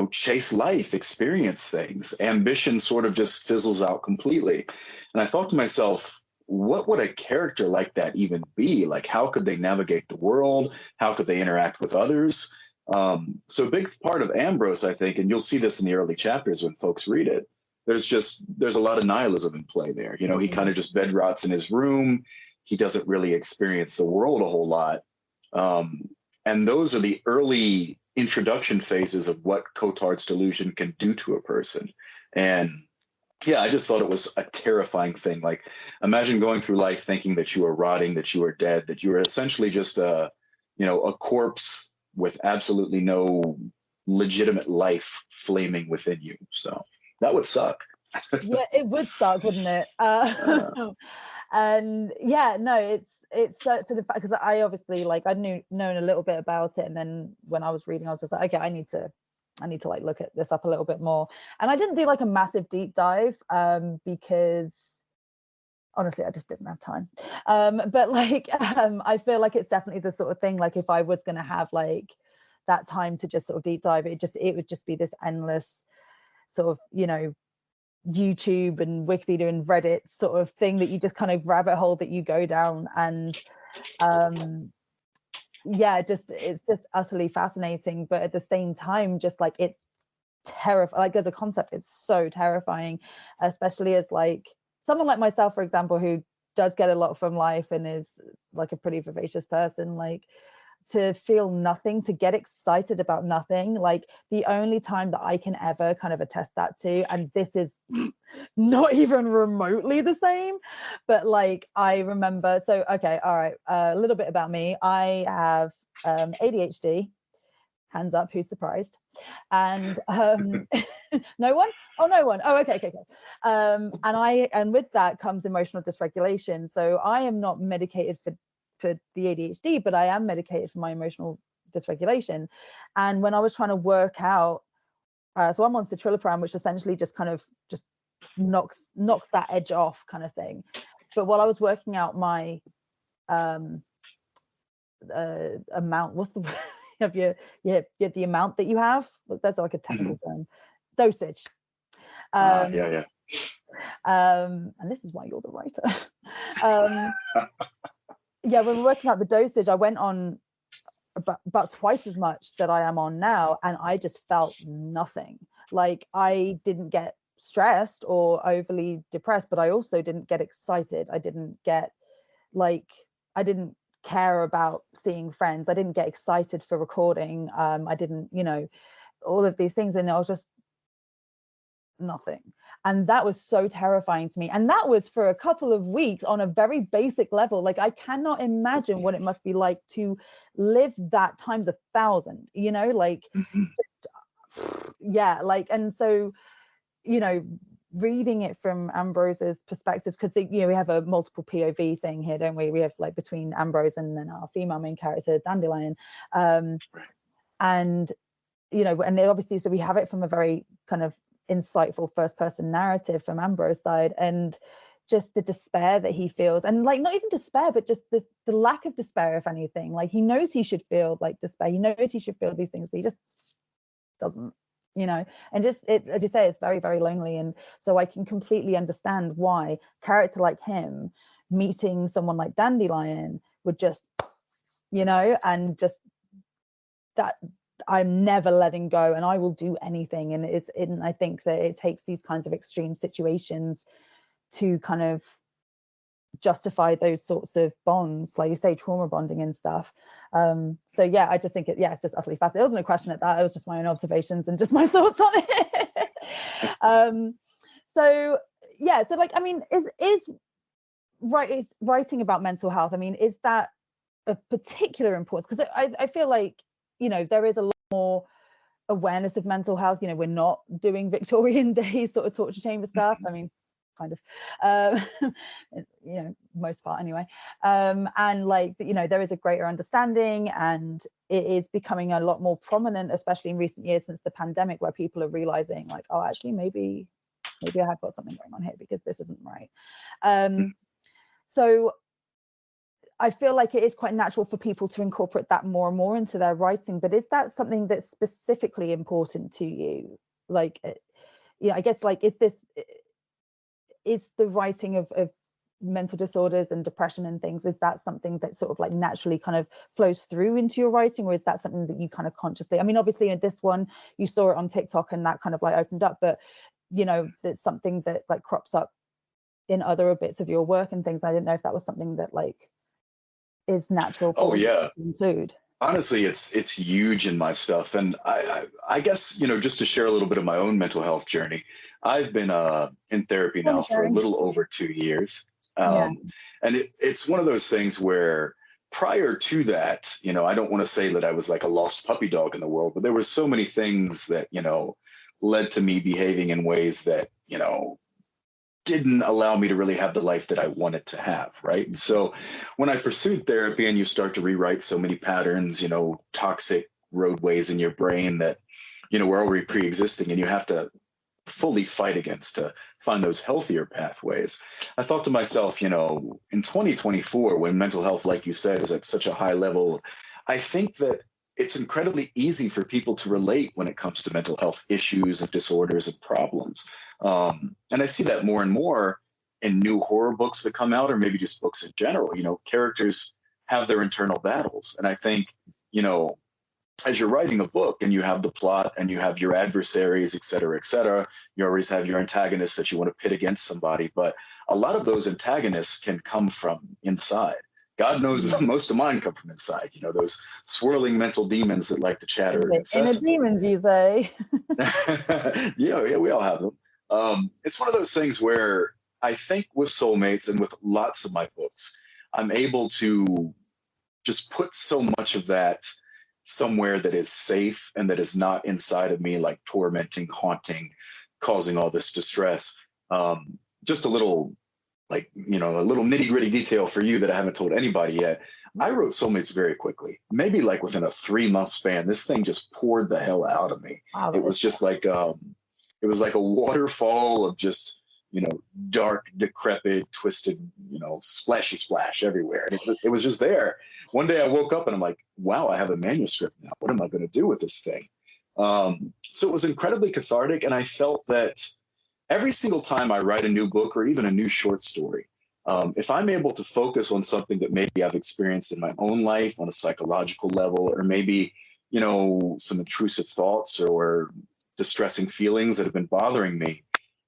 chase life, experience things. Ambition sort of just fizzles out completely. And I thought to myself, what would a character like that even be? Like, how could they navigate the world? How could they interact with others? So a big part of Ambrose, I think, and you'll see this in the early chapters when folks read it, there's a lot of nihilism in play there. He kind of just bed rots in his room. He doesn't really experience the world a whole lot. And those are the early introduction phases of what Cotard's delusion can do to a person. And yeah, I just thought it was a terrifying thing. Like, imagine going through life thinking that you are rotting, that you are dead, that you are essentially just a corpse with absolutely no legitimate life flaming within you. So that would suck. Yeah, it would suck, wouldn't it? And yeah, no, it's sort of, because I obviously, like, I'd known a little bit about it, and then when I was reading, I was just like, okay, I need to like look at this up a little bit more. And I didn't do like a massive deep dive because honestly I just didn't have time. But like I feel like it's definitely the sort of thing, like, if I was going to have like that time to just sort of deep dive, it would just be this endless sort of YouTube and Wikipedia and Reddit sort of thing that you just kind of rabbit hole that you go down. And yeah, it's just utterly fascinating, but at the same time, just like, it's terrifying. Like, as a concept, it's so terrifying, especially as like someone like myself, for example, who does get a lot from life and is like a pretty vivacious person. Like, to feel nothing, to get excited about nothing, like, the only time that I can ever kind of attest that to, and this is not even remotely the same, but like, I remember, so okay, all right, a little bit about me. I have ADHD, hands up, who's surprised? And No one? Oh, no one. Oh, okay. And with that comes emotional dysregulation. So I am not medicated for the ADHD, but I am medicated for my emotional dysregulation. And when I was trying to work out, so I'm on citalopram, which essentially just kind of just knocks that edge off, kind of thing. But while I was working out my amount, what's the of your the amount that you have, that's like a technical term, dosage. Yeah. And this is why you're the writer. Yeah, when we're working out the dosage, I went on about twice as much that I am on now, and I just felt nothing. Like, I didn't get stressed or overly depressed, but I also didn't get excited. I didn't get I didn't care about seeing friends. I didn't get excited for recording. I didn't, all of these things, and I was just nothing. And that was so terrifying to me. And that was for a couple of weeks on a very basic level. Like, I cannot imagine what it must be like to live that times 1,000, and so, reading it from Ambrose's perspectives, because we have a multiple POV thing here, don't we? We have between Ambrose and then our female main character Dandelion, and and obviously, so we have it from a very kind of insightful first person narrative from Ambrose's side, and just the despair that he feels, and not even despair, but just the lack of despair, if anything. He knows he should feel despair, he knows he should feel these things, but he just doesn't, and just, it's, as you say, it's very, very lonely. And so I can completely understand why a character like him meeting someone like Dandelion would just, and just that I'm never letting go, and I will do anything. And I think that it takes these kinds of extreme situations to kind of justify those sorts of bonds, like you say, trauma bonding and stuff. So yeah, I just think it's just utterly fascinating. There wasn't a question at that, it was just my own observations and just my thoughts on it. So I mean, is writing about mental health, I mean, is that of particular importance? Because I feel like there is a lot more awareness of mental health. We're not doing Victorian days sort of torture chamber stuff. I mean, kind of, most part anyway. And there is a greater understanding, and it is becoming a lot more prominent, especially in recent years since the pandemic, where people are realizing oh, actually, maybe I have got something going on here, because this isn't right. So I feel like it is quite natural for people to incorporate that more and more into their writing. But is that something that's specifically important to you? I guess, is the writing of mental disorders and depression and things, is that something that sort of naturally kind of flows through into your writing, or is that something that you kind of consciously, I mean, obviously in this one you saw it on TikTok and that kind of opened up, but it's something that crops up in other bits of your work and things. I didn't know if that was something that is natural for you to include. Honestly, it's huge in my stuff. And I guess, just to share a little bit of my own mental health journey, I've been in therapy now for a little over 2 years. And it's one of those things where prior to that, I don't want to say that I was like a lost puppy dog in the world, but there were so many things that, led to me behaving in ways that, didn't allow me to really have the life that I wanted to have, right? So when I pursued therapy, and you start to rewrite so many patterns, toxic roadways in your brain that, were already pre-existing, and you have to fully fight against to find those healthier pathways. I thought to myself, in 2024, when mental health, like you said, is at such a high level, I think that it's incredibly easy for people to relate when it comes to mental health issues and disorders and problems. And I see that more and more in new horror books that come out, or maybe just books in general. Characters have their internal battles. And I think, as you're writing a book and you have the plot and you have your adversaries, et cetera, you always have your antagonists that you want to pit against somebody. But a lot of those antagonists can come from inside. God knows that most of mine come from inside, those swirling mental demons that like to chatter. Inner demons, you say. yeah, we all have them. It's one of those things where I think with Soulmates and with lots of my books, I'm able to just put so much of that somewhere that is safe and that is not inside of me, like tormenting, haunting, causing all this distress. Just a little, like, you know, a little nitty gritty detail for you that I haven't told anybody yet. I wrote Soulmates very quickly, maybe like within a 3-month span. This thing just poured the hell out of me. Wow, It was just like, it was like a waterfall of just, you know, dark, decrepit, twisted, you know, splashy splash everywhere. And it was just there. One day I woke up and I'm like, wow, I have a manuscript now. What am I going to do with this thing? So it was incredibly cathartic. And I felt that every single time I write a new book or even a new short story, if I'm able to focus on something that maybe I've experienced in my own life on a psychological level, or maybe, you know, some intrusive thoughts or distressing feelings that have been bothering me,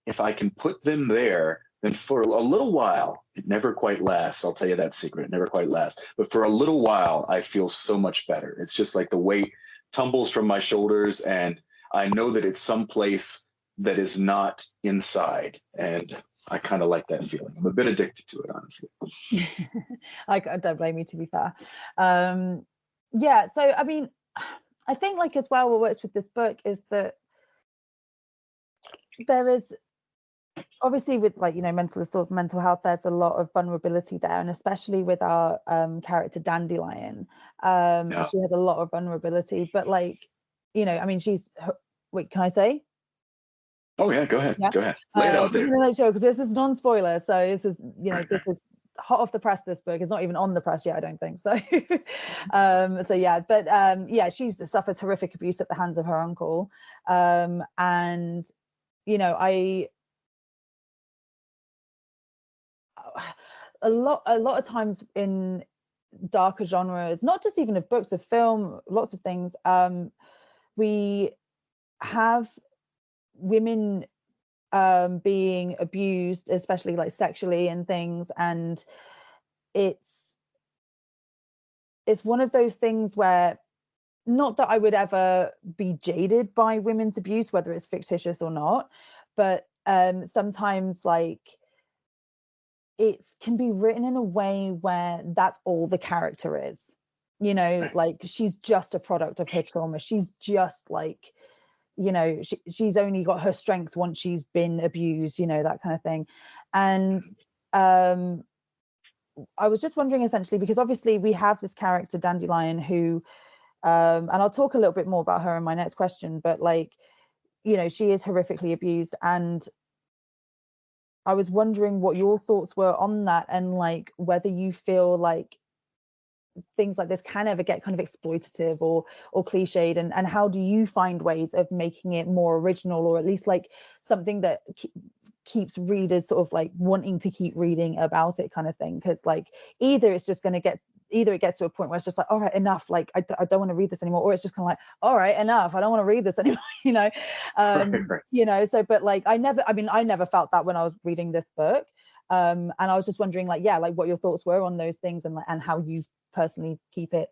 if I can put them there, then for a little while, it never quite lasts. I'll tell you that secret. It never quite lasts. But for a little while, I feel so much better. It's just like the weight tumbles from my shoulders, and I know that it's someplace that is not inside. And I kind of like that feeling. I'm a bit addicted to it, honestly. I don't blame you, to be fair. Yeah, so I mean, I think like as well what works with this book is that there is obviously with, like, you know, mental health, there's a lot of vulnerability there, and especially with our character Dandelion, Yeah. she has a lot of vulnerability, but like, you know, I mean, wait, can I say? Oh yeah, go ahead. Yeah. Go ahead. Lay it out there. Because this is non-spoiler, so this is, you know, this is hot off the press. This book is not even on the press yet, I don't think so. So yeah, but yeah, she suffers horrific abuse at the hands of her uncle, and you know, a lot of times in darker genres, not just even of books, of film, lots of things, we have women being abused, especially like sexually and things, and it's one of those things where, not that I would ever be jaded by women's abuse, whether it's fictitious or not, but sometimes like it can be written in a way where that's all the character is, you know, like she's just a product of her trauma. She's just like, you know, she's only got her strength once she's been abused, you know, that kind of thing. And I was just wondering, essentially, because obviously we have this character Dandelion who, and I'll talk a little bit more about her in my next question, but like, you know, she is horrifically abused, and I was wondering what your thoughts were on that, and like whether you feel like things like this can ever get kind of exploitative or cliched, and how do you find ways of making it more original, or at least like something that keeps readers sort of like wanting to keep reading about it, kind of thing? Because like either it gets to a point where it's just like, all right, enough, like I don't want to read this anymore, or it's just kind of like, all right, enough, I don't want to read this anymore, you know. Right. You know, so but like I never felt that when I was reading this book, and I was just wondering, like, yeah, like what your thoughts were on those things, and how you personally keep it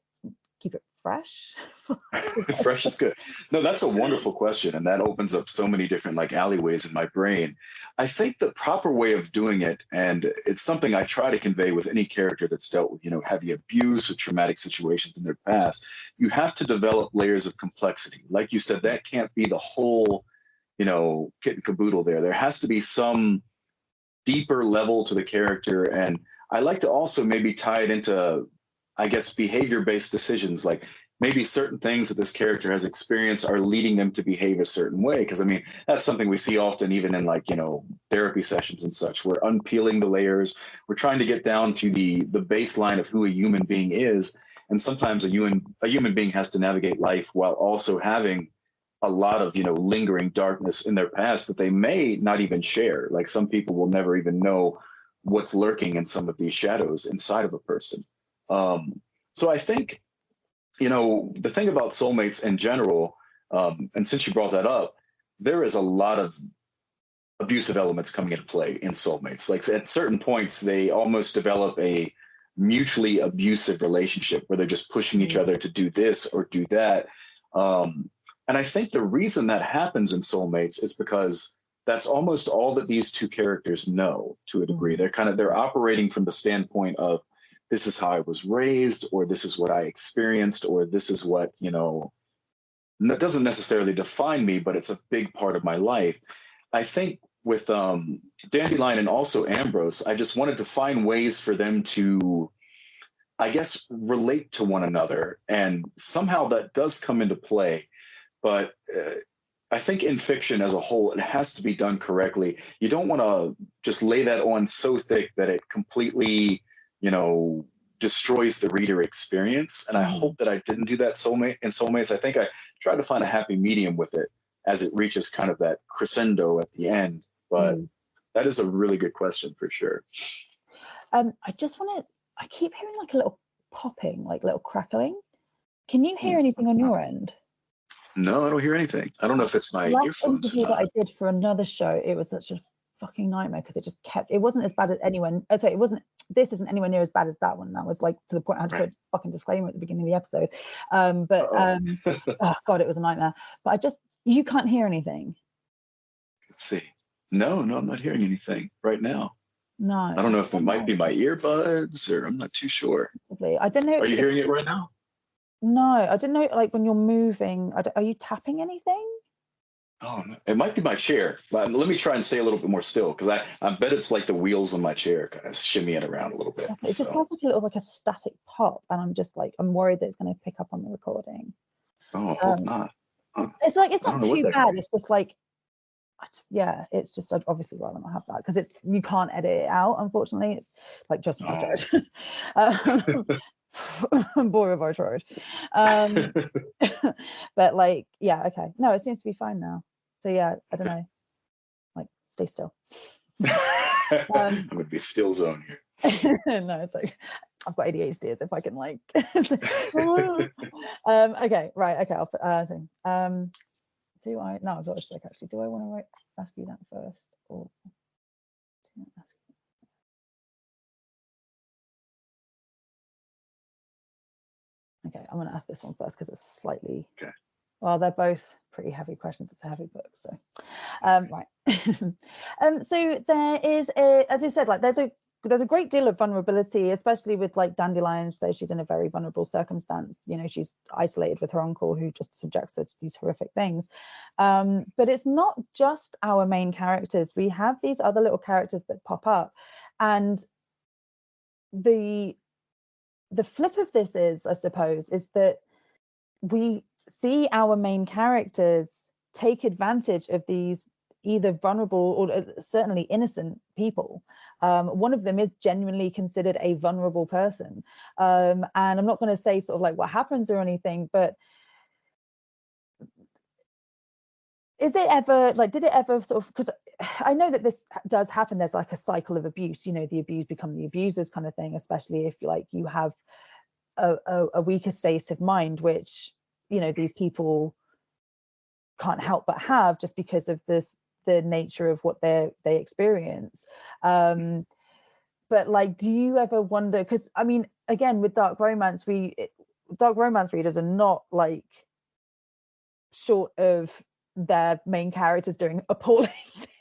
fresh. Fresh is good. No, that's a wonderful question, and that opens up so many different like alleyways in my brain. I think the proper way of doing it, and it's something I try to convey with any character that's dealt with, you know, heavy abuse or traumatic situations in their past, you have to develop layers of complexity. Like you said, that can't be the whole, you know, kit and caboodle there. There has to be some deeper level to the character, and I like to also maybe tie it into, I guess, behavior-based decisions, like maybe certain things that this character has experienced are leading them to behave a certain way. Because I mean, that's something we see often, even in like, you know, therapy sessions and such. We're unpeeling the layers. We're trying to get down to the baseline of who a human being is. And sometimes a human being has to navigate life while also having a lot of, you know, lingering darkness in their past that they may not even share. Like some people will never even know what's lurking in some of these shadows inside of a person. So I think, you know, the thing about Soulmates in general, and since you brought that up, there is a lot of abusive elements coming into play in Soulmates. Like at certain points, they almost develop a mutually abusive relationship where they're just pushing each other to do this or do that. And I think the reason that happens in Soulmates is because that's almost all that these two characters know to a degree. They're operating from the standpoint of this is how I was raised, or this is what I experienced, or this is what, that doesn't necessarily define me, but it's a big part of my life. I think with Dandelion and also Ambrose, I just wanted to find ways for them to, I guess, relate to one another. And somehow that does come into play. But I think in fiction as a whole, it has to be done correctly. You don't want to just lay that on so thick that it completely, destroys the reader experience. And I hope that I didn't do that in Soulmates. I think I tried to find a happy medium with it as it reaches kind of that crescendo at the end. But that is a really good question for sure. I keep hearing like a little popping, like little crackling. Can you hear anything on your end? No, I don't hear anything. I don't know if it's my earphones or not. That I did for another show, it was such a fucking nightmare because it wasn't as bad as anyone. This isn't anywhere near as bad as that one. That was like to the point I had to put a fucking disclaimer at the beginning of the episode. Oh God, it was a nightmare. But you can't hear anything. Let's see. No, I'm not hearing anything right now. No. I don't know if it might be my earbuds or I'm not too sure. Possibly. I don't know. Are you hearing it right now? No, I didn't know. Like when you're moving, are you tapping anything? Oh, it might be my chair. But let me try and stay a little bit more still because I bet it's like the wheels on my chair kind of shimmying around a little bit. It just sounds like a static pop, and I'm worried that it's going to pick up on the recording. Oh, I hope not. It's not too bad. It's just like, it's just I'd obviously rather not have that because you can't edit it out. Unfortunately, it's like just my turn. Boy, have I tried. But like, okay. No, it seems to be fine now. So I don't know. Like, stay still. I'm gonna be still zone here. No, it's like I've got ADHD as if I can like. Okay, right. Okay, I'll put thing. Do I? No, I've got a stick actually. Do I want to ask you that first, or? Okay, I'm going to ask this one first because it's slightly. Okay. Well, they're both pretty heavy questions. It's a heavy book, so right. So there is as I said, like there's a great deal of vulnerability, especially with like Dandelion. So she's in a very vulnerable circumstance. She's isolated with her uncle who just subjects her to these horrific things. But it's not just our main characters. We have these other little characters that pop up, and the flip of this is, I suppose, is that we see our main characters take advantage of these either vulnerable or certainly innocent people. One of them is genuinely considered a vulnerable person. And I'm not going to say sort of like what happens or anything, but did it ever sort of, because I know that this does happen, there's like a cycle of abuse, the abused become the abusers kind of thing, especially if like you have a weaker state of mind, which, these people can't help but have just because of the nature of what they experience. But like, do you ever wonder, because I mean, again, with dark romance readers are not like short of their main characters doing appalling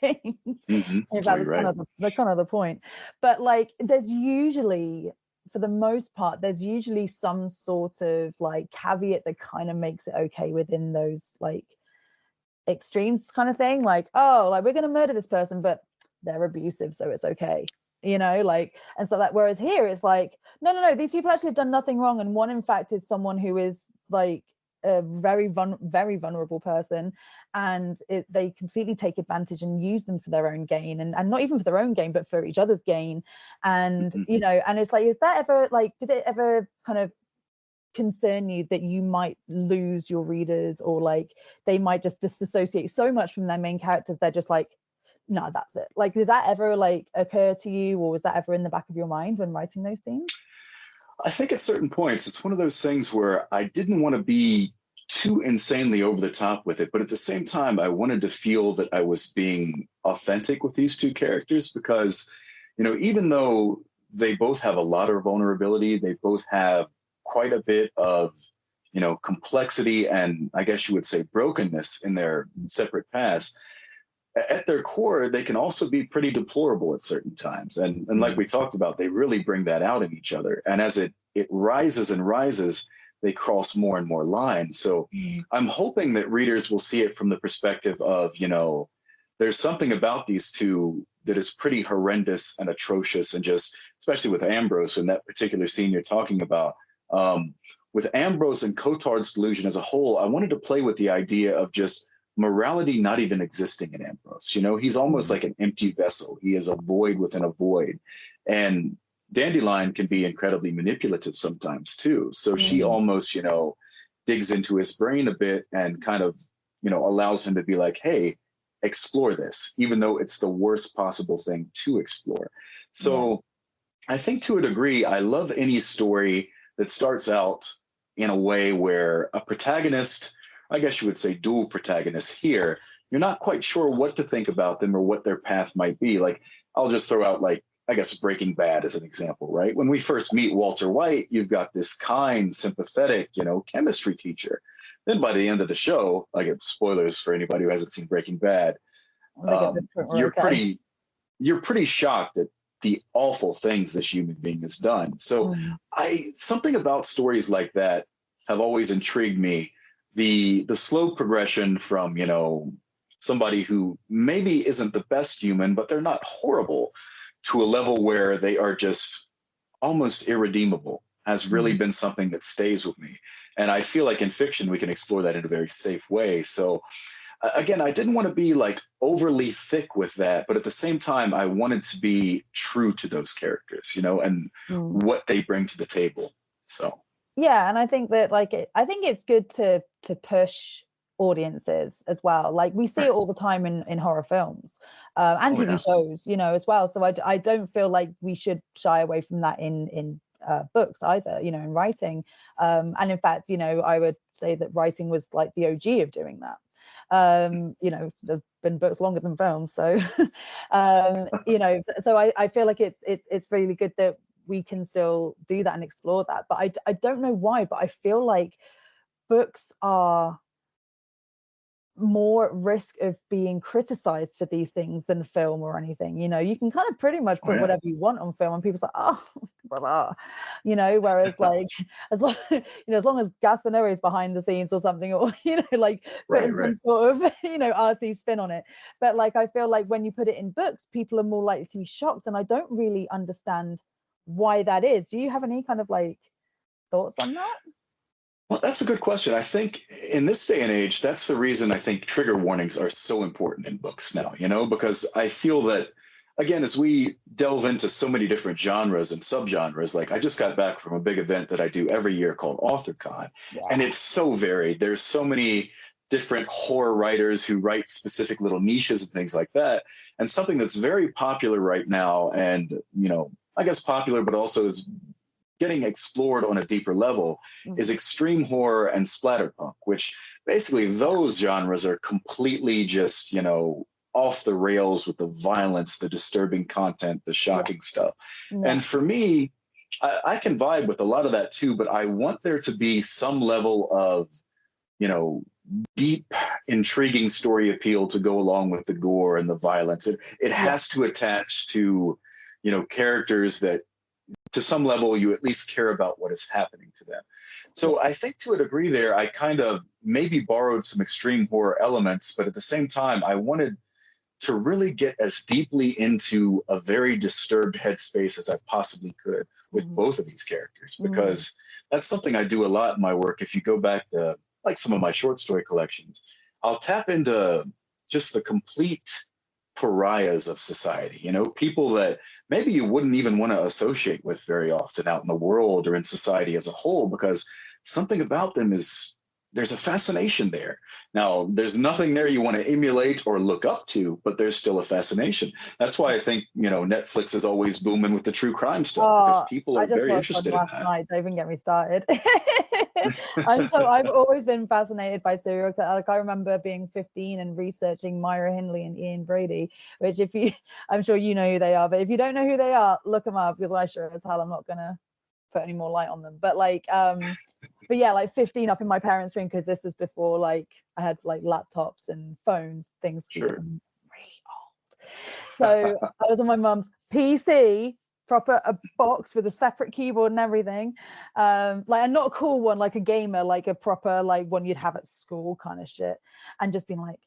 things. That's kind of the point. But like, there's usually, for the most part, there's usually some sort of like caveat that kind of makes it okay within those like extremes kind of thing. Like, oh, like we're going to murder this person, but they're abusive, so it's okay. Like, and so that, whereas here it's like, no, these people actually have done nothing wrong. And one, in fact, is someone who is like a very vulnerable person, and they completely take advantage and use them for their own gain, and not even for their own gain, but for each other's gain. And and it's like, is that ever like, did it ever kind of concern you that you might lose your readers, or like they might just disassociate so much from their main characters they're just like, no, that's it? Like, does that ever like occur to you, or was that ever in the back of your mind when writing those scenes? I think at certain points, it's one of those things where I didn't want to be too insanely over the top with it, but at the same time, I wanted to feel that I was being authentic with these two characters because, even though they both have a lot of vulnerability, they both have quite a bit of, complexity and I guess you would say brokenness in their separate paths. at their core, they can also be pretty deplorable at certain times. And like we talked about, they really bring that out in each other. And as it rises and rises, they cross more and more lines. So I'm hoping that readers will see it from the perspective of, there's something about these two that is pretty horrendous and atrocious. And just, especially with Ambrose, in that particular scene you're talking about, with Ambrose and Cotard's delusion as a whole, I wanted to play with the idea of just morality not even existing in Ambrose. He's almost like an empty vessel. He is a void within a void. And Dandelion can be incredibly manipulative sometimes too. So she almost, digs into his brain a bit and kind of, allows him to be like, hey, explore this, even though it's the worst possible thing to explore. So I think to a degree, I love any story that starts out in a way where a protagonist, I guess you would say dual protagonists here, you're not quite sure what to think about them or what their path might be. Like, I'll just throw out, like, I guess Breaking Bad as an example, right? When we first meet Walter White, you've got this kind, sympathetic, chemistry teacher. Then by the end of the show, I get spoilers for anybody who hasn't seen Breaking Bad, you're pretty shocked at the awful things this human being has done. So something about stories like that have always intrigued me. The slow progression from, somebody who maybe isn't the best human, but they're not horrible, to a level where they are just almost irredeemable has really been something that stays with me. And I feel like in fiction, we can explore that in a very safe way. So again, I didn't want to be like overly thick with that, but at the same time, I wanted to be true to those characters, and what they bring to the table. So. Yeah. And I think that I think it's good to push audiences as well. Like we see it all the time in horror films and TV shows, as well. So I don't feel like we should shy away from that in books either, in writing. And in fact, I would say that writing was like the OG of doing that. There's been books longer than films. So, so I feel like it's really good that we can still do that and explore that. But I don't know why, but I feel like books are more at risk of being criticized for these things than film or anything. You can kind of pretty much put whatever you want on film and people's like, oh, blah, blah. Whereas like as long as Gaspar Noé is behind the scenes or something, or putting some sort of artsy spin on it. But like I feel like when you put it in books, people are more likely to be shocked, and I don't really understand why that is. Do you have any kind of like thoughts on that? Well, that's a good question. I think in this day and age, that's the reason I think trigger warnings are so important in books now, because I feel that, again, as we delve into so many different genres and subgenres, like I just got back from a big event that I do every year called AuthorCon, and it's so varied. There's so many different horror writers who write specific little niches and things like that. And something that's very popular right now, and, I guess popular, but also is getting explored on a deeper level, is extreme horror and splatterpunk, which basically those genres are completely just, off the rails with the violence, the disturbing content, the shocking stuff. And for me, I can vibe with a lot of that too, but I want there to be some level of, deep, intriguing story appeal to go along with the gore and the violence. It has to attach to, characters that, to some level, you at least care about what is happening to them. So I think to a degree there, I kind of maybe borrowed some extreme horror elements, but at the same time, I wanted to really get as deeply into a very disturbed headspace as I possibly could with both of these characters, because that's something I do a lot in my work. If you go back to like some of my short story collections, I'll tap into just the complete pariahs of society, people that maybe you wouldn't even want to associate with very often out in the world or in society as a whole, because something about them there's a fascination there. Now, there's nothing there you want to emulate or look up to, but there's still a fascination. That's why I think, Netflix is always booming with the true crime stuff, because people are very interested in that. Night, don't even get me started. I've always been fascinated by serial killers. Like I remember being 15 and researching Myra Hindley and Ian Brady, which I'm sure you know who they are, but if you don't know who they are, look them up, because I sure as hell I'm not gonna put any more light on them. But but yeah, like 15 up in my parents' room, because this was before like I had like laptops and phones, things. Sure. So I was on my mum's PC, proper a box with a separate keyboard and everything, like, and not a cool one like a gamer, like a proper like one you'd have at school kind of shit, and just being like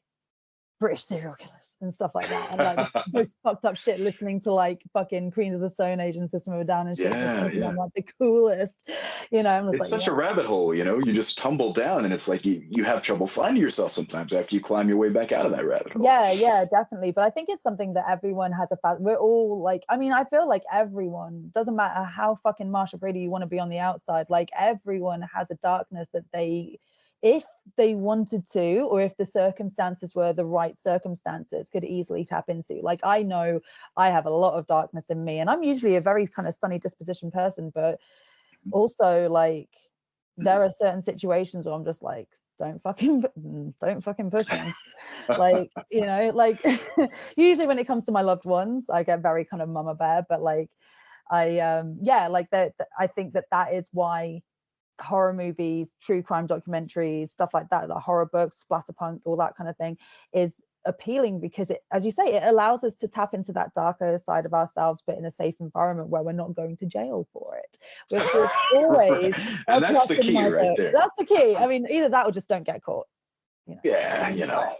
British serial killers and stuff like that, and like the most fucked up shit, listening to like fucking Queens of the Stone Age and System of a Down and shit, just thinking I'm like the coolest, you know. I'm just It's like, such a rabbit hole, you know. You just tumble down, and it's like you have trouble finding yourself sometimes after you climb your way back out of that rabbit hole. Yeah, definitely. But I think it's something that everyone has we're all like, I mean, I feel like everyone, doesn't matter how fucking Marsha Brady you want to be on the outside, like everyone has a darkness that they, if they wanted to, or if the circumstances were the right circumstances, could easily tap into. Like, I know I have a lot of darkness in me, and I'm usually a very kind of sunny disposition person, but also like there are certain situations where I'm just like, don't fucking push me. Like, you know, like usually when it comes to my loved ones, I get very kind of mama bear, but like yeah, like that, I think that is why horror movies, true crime documentaries, stuff like that, like horror books, splatterpunk, all that kind of thing is appealing, because it, as you say, it allows us to tap into that darker side of ourselves, but in a safe environment where we're not going to jail for it, which is always and that's the key right there. That's the key. I mean, either that or just don't get caught, you know. Yeah, you know.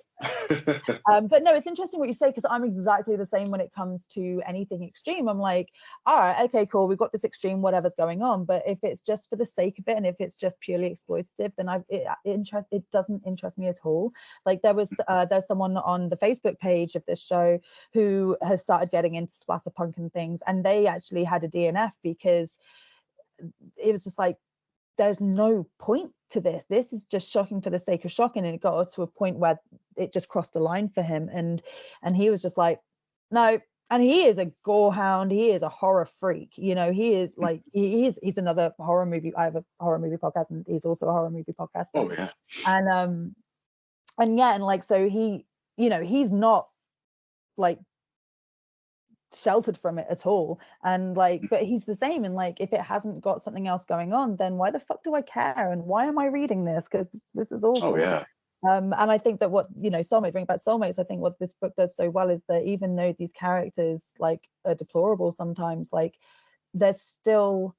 But no, it's interesting what you say, because I'm exactly the same when it comes to anything extreme. I'm like, all right, okay, cool, we've got this extreme, whatever's going on, but if it's just for the sake of it, and if it's just purely exploitative, then it doesn't interest me at all. Like there's someone on the Facebook page of this show who has started getting into splatterpunk and things, and they actually had a DNF because it was just like, there's no point to this. This is just shocking for the sake of shocking. And it got to a point where it just crossed a line for him. And he was just like, no. And he is a gore hound. He is a horror freak. You know, he is like, he's another horror movie. I have a horror movie podcast, and he's also a horror movie podcaster. Oh yeah. And yeah, and like, so he, you know, he's not like sheltered from it at all, and like, but he's the same, and like, if it hasn't got something else going on, then why the fuck do I care, and why am I reading this, because this is awful. Oh yeah. And I think that what, you know, bring back Soulmates, I think what this book does so well is that even though these characters like are deplorable sometimes, like there's still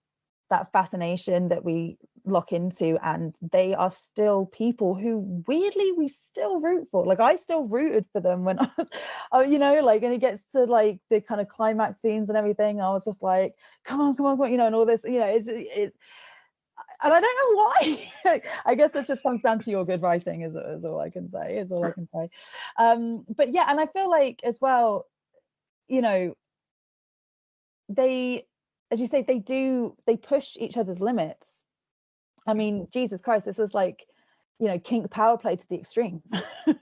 that fascination that we lock into, and they are still people who weirdly we still root for. Like I still rooted for them when I was, you know, like, and it gets to like the kind of climax scenes and everything, I was just like, come on, you know, and all this, you know, it's and I don't know why. I guess this just comes down to your good writing, is all I can say. But yeah, and I feel like as well, you know, they, as you say, they push each other's limits. I mean, Jesus Christ, this is like, you know, kink power play to the extreme. Oh,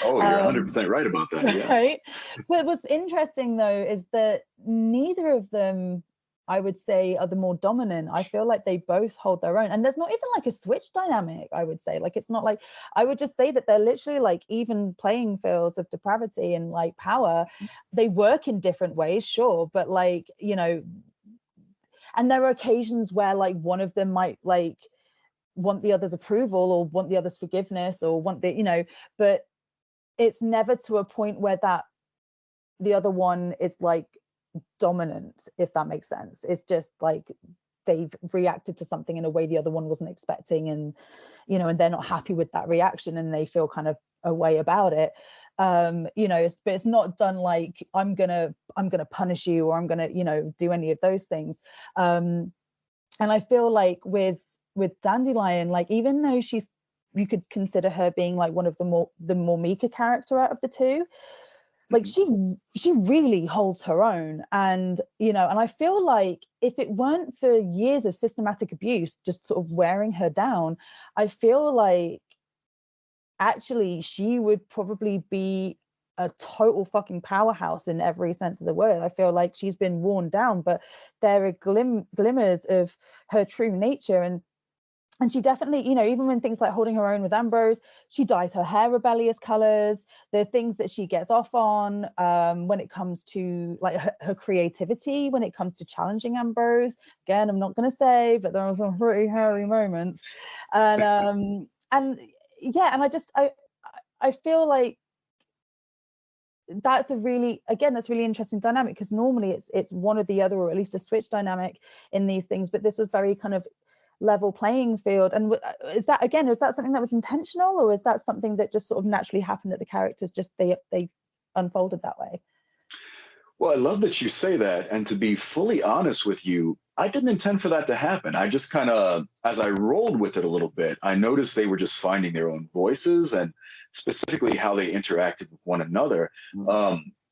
you're 100% right about that. Yeah. Right. But what's interesting though is that neither of them, I would say, are the more dominant. I feel like they both hold their own, and there's not even like a switch dynamic. I would say, like, it's not like, I would just say that they're literally like even playing fields of depravity and like power. They work in different ways, sure, but like, you know, and there are occasions where like one of them might like want the other's approval or want the other's forgiveness or want the, you know, but it's never to a point where that the other one is like dominant, if that makes sense. It's just like they've reacted to something in a way the other one wasn't expecting, and, you know, and they're not happy with that reaction and they feel kind of a way about it. You know, but it's not done like I'm gonna punish you, or I'm gonna, you know, do any of those things. And I feel like with Dandelion, like, even though you could consider her being like one of the more meeker character out of the two, like she really holds her own. And, you know, and I feel like if it weren't for years of systematic abuse just sort of wearing her down, I feel like actually she would probably be a total fucking powerhouse in every sense of the word. I feel like she's been worn down, but there are glimmers of her true nature. And she definitely, you know, even when things like holding her own with Ambrose, she dyes her hair rebellious colors. There are things that she gets off on when it comes to like her creativity, when it comes to challenging Ambrose. Again, I'm not going to say, but there are some pretty hairy moments. And yeah, and I feel like that's really interesting dynamic, because normally it's one or the other, or at least a switch dynamic in these things, but this was very kind of level playing field. And is that something that was intentional, or is that something that just sort of naturally happened, that the characters just they unfolded that way? Well, I love that you say that. And to be fully honest with you, I didn't intend for that to happen. I just kind of, as I rolled with it a little bit, I noticed they were just finding their own voices, and specifically how they interacted with one another.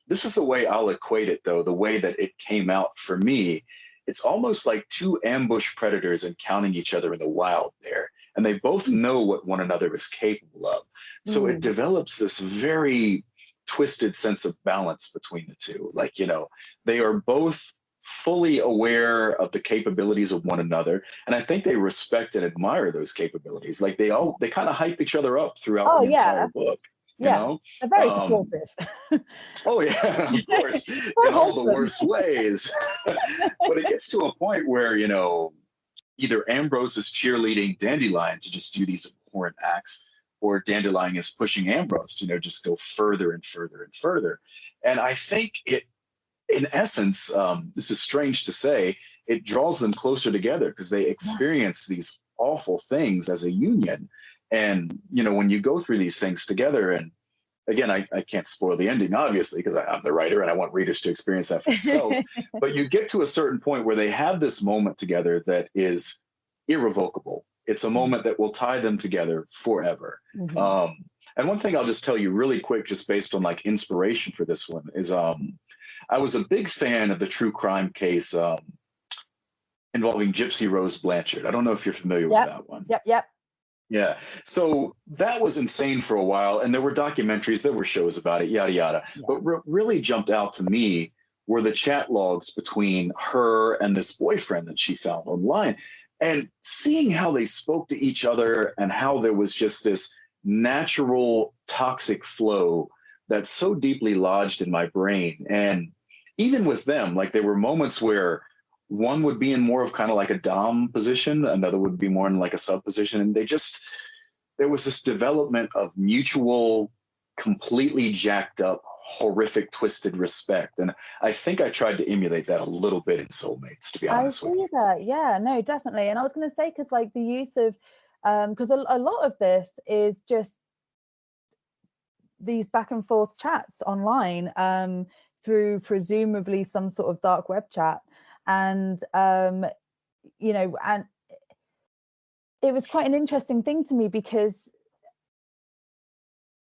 This is the way I'll equate it, though, the way that it came out for me. It's almost like two ambush predators encountering each other in the wild there. And they both know what one another is capable of. So it develops this very twisted sense of balance between the two. Like, they are both fully aware of the capabilities of one another, and I think they respect and admire those capabilities. Like they kind of hype each other up throughout the entire book. They're very supportive. Oh yeah, of course, in all the worst ways. But it gets to a point where either Ambrose is cheerleading Dandelion to just do these abhorrent acts, or Dandelion is pushing Ambrose to just go further and further and further. And I think it, in essence, this is strange to say, it draws them closer together, because they experience these awful things as a union. And, when you go through these things together, and again, I can't spoil the ending, obviously, because I'm the writer and I want readers to experience that for themselves. But you get to a certain point where they have this moment together that is irrevocable. It's a moment that will tie them together forever. And one thing I'll just tell you really quick, just based on like inspiration for this one, is I was a big fan of the true crime case involving Gypsy Rose Blanchard. I don't know if you're familiar with that one. Yep. Yeah. So that was insane for a while. And there were documentaries, there were shows about it, yada, yada. Yeah. But what really jumped out to me were the chat logs between her and this boyfriend that she found online. And seeing how they spoke to each other, and how there was just this natural toxic flow that's so deeply lodged in my brain. And even with them, like there were moments where one would be in more of kind of like a dom position, another would be more in like a sub position. And there was this development of mutual, completely jacked up, horrific, twisted respect. And I think I tried to emulate that a little bit in Soulmates, to be honest with you. I see that. Yeah, no, definitely. And I was going to say, because like the use of, because a lot of this is just these back and forth chats online through presumably some sort of dark web chat. And, and it was quite an interesting thing to me, because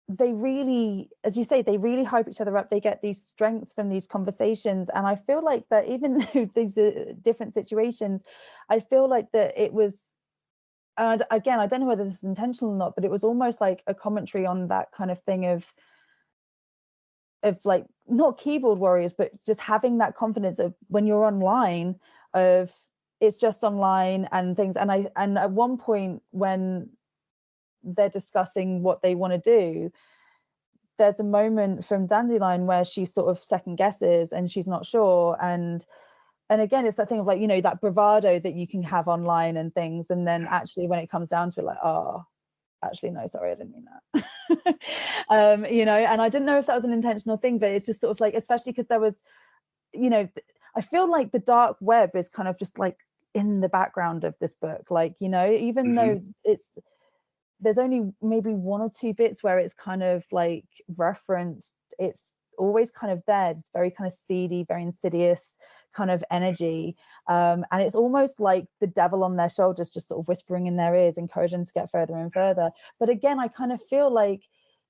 they really, as you say, they really hype each other up. They get these strengths from these conversations. And I feel like that even though these are different situations, I feel like that it was, and again, I don't know whether this is intentional or not, but it was almost like a commentary on that kind of thing of like, not keyboard warriors, but just having that confidence of when you're online, of it's just online and things. And at one point when they're discussing what they want to do, there's a moment from Dandelion where she sort of second guesses and she's not sure. And again, it's that thing of like, that bravado that you can have online and things. And then actually when it comes down to it, like, oh, actually, no, sorry, I didn't mean that. And I didn't know if that was an intentional thing, but it's just sort of like, especially because there was, I feel like the dark web is kind of just like in the background of this book. Like, even though there's only maybe one or two bits where it's kind of like referenced, it's always kind of there. It's very kind of seedy, very insidious kind of energy. And it's almost like the devil on their shoulders, just sort of whispering in their ears, encouraging them to get further and further. But again, I kind of feel like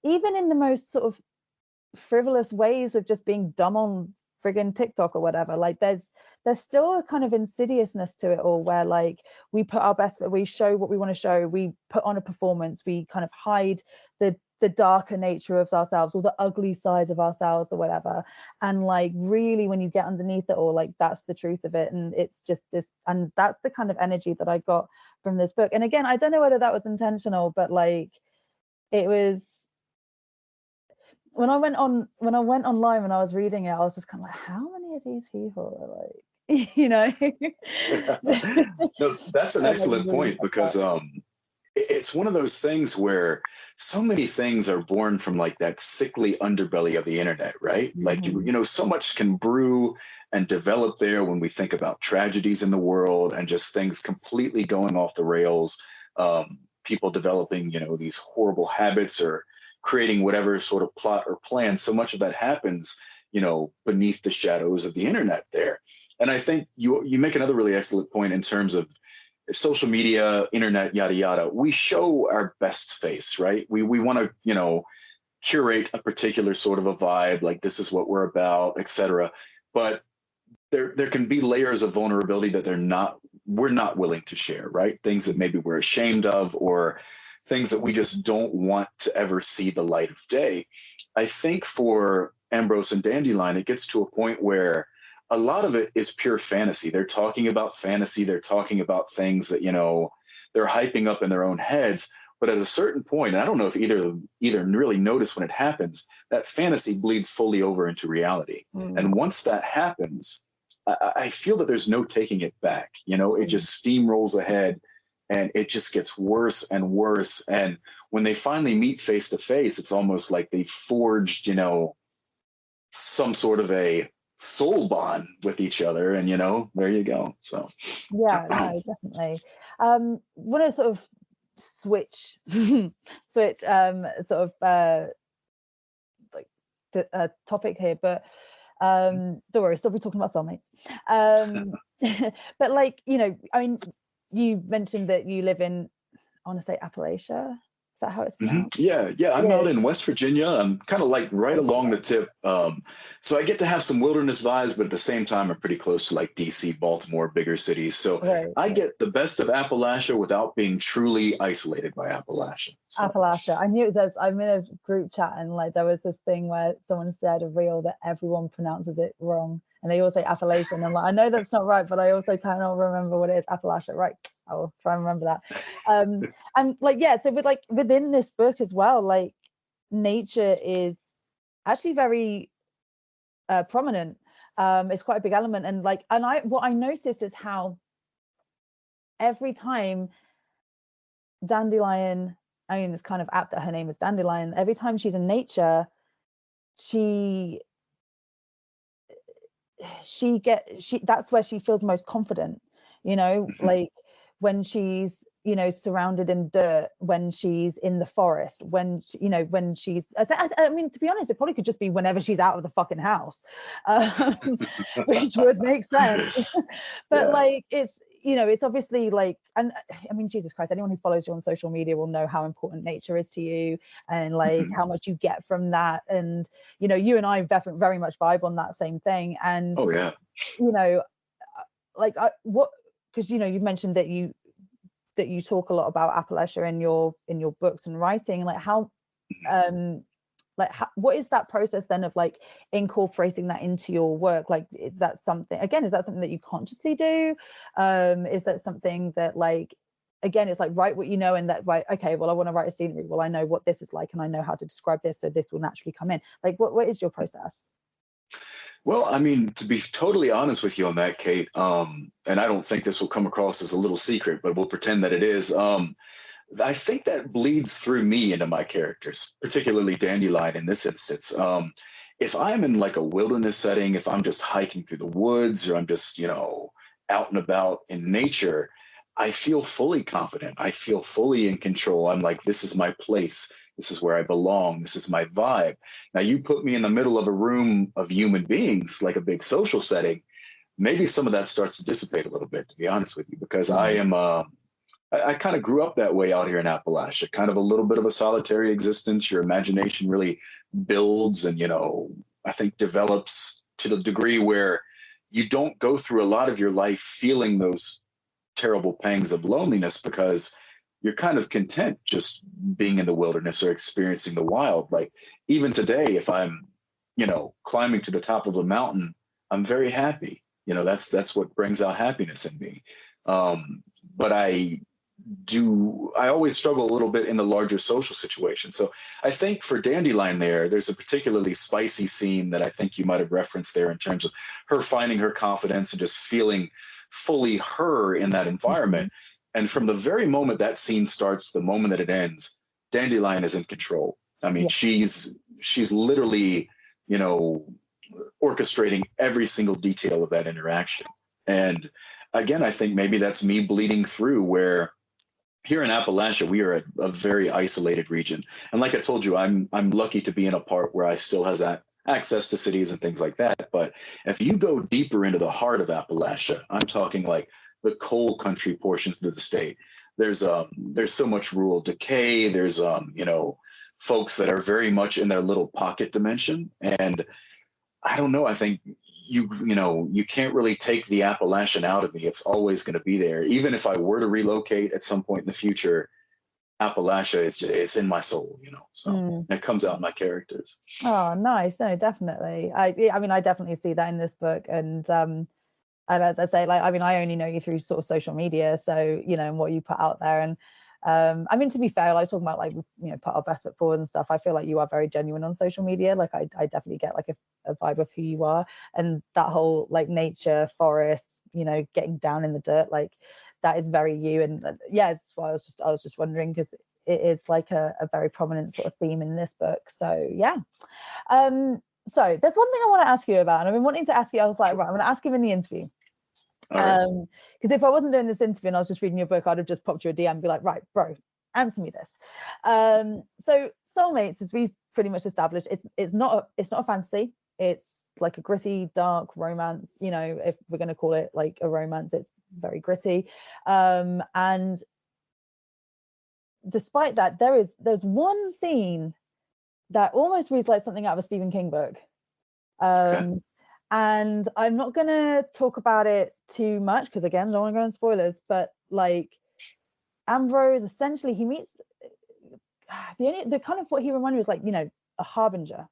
even in the most sort of frivolous ways of just being dumb on friggin' TikTok or whatever, like there's still a kind of insidiousness to it all, where like we put our best, we show what we want to show, we put on a performance, we kind of hide the darker nature of ourselves, or the ugly side of ourselves or whatever. And like really when you get underneath it all, like that's the truth of it. And it's just this, and that's the kind of energy that I got from this book. And again, I don't know whether that was intentional, but like it was, when I went online, when I was reading it, I was just kind of like, how many of these people are like, No, that's an excellent point, because it's one of those things where so many things are born from like that sickly underbelly of the internet, right? Like, you know, so much can brew and develop there when we think about tragedies in the world and just things completely going off the rails. People developing, you know, these horrible habits or creating whatever sort of plot or plan. So much of that happens, you know, beneath the shadows of the internet there. And I think you make another really excellent point in terms of social media, internet, yada, yada. We show our best face, right? We want to, you know, curate a particular sort of a vibe, like this is what we're about, etc. But there can be layers of vulnerability that we're not willing to share, right? Things that maybe we're ashamed of, or things that we just don't want to ever see the light of day. I think for Ambrose and Dandelion, it gets to a point where a lot of it is pure fantasy. They're talking about fantasy. They're talking about things that, you know, they're hyping up in their own heads. But at a certain point, and I don't know if either really notice when it happens, that fantasy bleeds fully over into reality. And once that happens, I feel that there's no taking it back. You know, it just steamrolls ahead and it just gets worse and worse. And when they finally meet face to face, it's almost like they forged, you know, some sort of a soul bond with each other. And, you know, there you go. So, yeah, no, definitely. Want to sort of switch sort of topic here, but don't worry, still be talking about soulmates. But like, you know, I mean, you mentioned that you live in, I want to say Appalachia. Is that how it's pronounced? Yeah. I'm out in West Virginia. I'm kind of like right along the tip. So I get to have some wilderness vibes, but at the same time, I'm pretty close to like DC, Baltimore, bigger cities. So I get the best of Appalachia without being truly isolated by Appalachia. So. Appalachia. I knew I'm in a group chat and like there was this thing where someone said a reel that everyone pronounces it wrong. And they all say Appalachia. And I'm like, I know that's not right, but I also cannot remember what it is. Appalachia, right? I will try and remember that. And like, yeah, so with like within this book as well, like nature is actually very prominent. It's quite a big element. And like, what I noticed is how every time Dandelion, I mean, it's kind of apt that her name is Dandelion. Every time she's in nature, that's where she feels most confident, you know, like when she's, you know, surrounded in dirt, when she's in the forest, when she's I mean, to be honest, it probably could just be whenever she's out of the fucking house, which would make sense. But like, it's, you know, it's obviously like, and I mean, Jesus Christ, anyone who follows you on social media will know how important nature is to you and like how much you get from that. And, you know, you and I definitely very much vibe on that same thing. And, you know, like because, you know, you've mentioned that you talk a lot about Appalachia in your books and writing, like how, what is that process then of like incorporating that into your work? Like, is that something that you consciously do? Is that something that like, again, it's like write what you know, and that, right, okay, well, I want to write a scenery, well, I know what this is like and I know how to describe this, so this will naturally come in. Like, what is your process? Well, I mean, to be totally honest with you on that, Kate, and I don't think this will come across as a little secret, but we'll pretend that it is. I think that bleeds through me into my characters, particularly Dandelion in this instance. If I'm in like a wilderness setting, if I'm just hiking through the woods or I'm just, you know, out and about in nature, I feel fully confident. I feel fully in control. I'm like, this is my place. This is where I belong. This is my vibe. Now, you put me in the middle of a room of human beings, like a big social setting, maybe some of that starts to dissipate a little bit, to be honest with you, because I kind of grew up that way out here in Appalachia, kind of a little bit of a solitary existence. Your imagination really builds and, you know, I think develops to the degree where you don't go through a lot of your life feeling those terrible pangs of loneliness because you're kind of content just being in the wilderness or experiencing the wild. Like even today, if I'm, you know, climbing to the top of a mountain, I'm very happy. You know, that's what brings out happiness in me. But I always struggle a little bit in the larger social situation. So I think for Dandelion there's a particularly spicy scene that I think you might have referenced there in terms of her finding her confidence and just feeling fully her in that environment. And from the very moment that scene starts, the moment that it ends, Dandelion is in control. I mean, she's literally, you know, orchestrating every single detail of that interaction. And again, I think maybe that's me bleeding through, where here in Appalachia, we are a very isolated region. And like I told you, I'm lucky to be in a part where I still has access to cities and things like that. But if you go deeper into the heart of Appalachia, I'm talking like the coal country portions of the state, there's so much rural decay. There's you know, folks that are very much in their little pocket dimension. And I don't know, I think you know, you can't really take the Appalachian out of me. It's always going to be there. Even if I were to relocate at some point in the future, Appalachia it's in my soul, you know. So it comes out in my characters. Oh, nice. No, definitely. I mean, I definitely see that in this book. And as I say, like, I mean, I only know you through sort of social media, so, you know, and what you put out there. And I mean, to be fair, like talking about, like, you know, put our best foot forward and stuff, I feel like you are very genuine on social media. Like I definitely get like a vibe of who you are, and that whole like nature, forests, you know, getting down in the dirt, like that is very you. And yeah, it's why I was just wondering, because it is like a very prominent sort of theme in this book. So yeah. So there's one thing I want to ask you about, and I've been wanting to ask you. I was like, right, I'm going to ask you in the interview. Because if I wasn't doing this interview and I was just reading your book, I'd have just popped you a DM and be like, right, bro, answer me this. So Soulmates, as we've pretty much established, it's not a fantasy. It's like a gritty, dark romance. You know, if we're going to call it like a romance, it's very gritty. And despite that, there's one scene that almost reads like something out of a Stephen King book. Okay. And I'm not going to talk about it too much because, again, I don't want to go on spoilers, but like Ambrose, essentially, he meets the kind of what he reminded me was like, you know, a harbinger,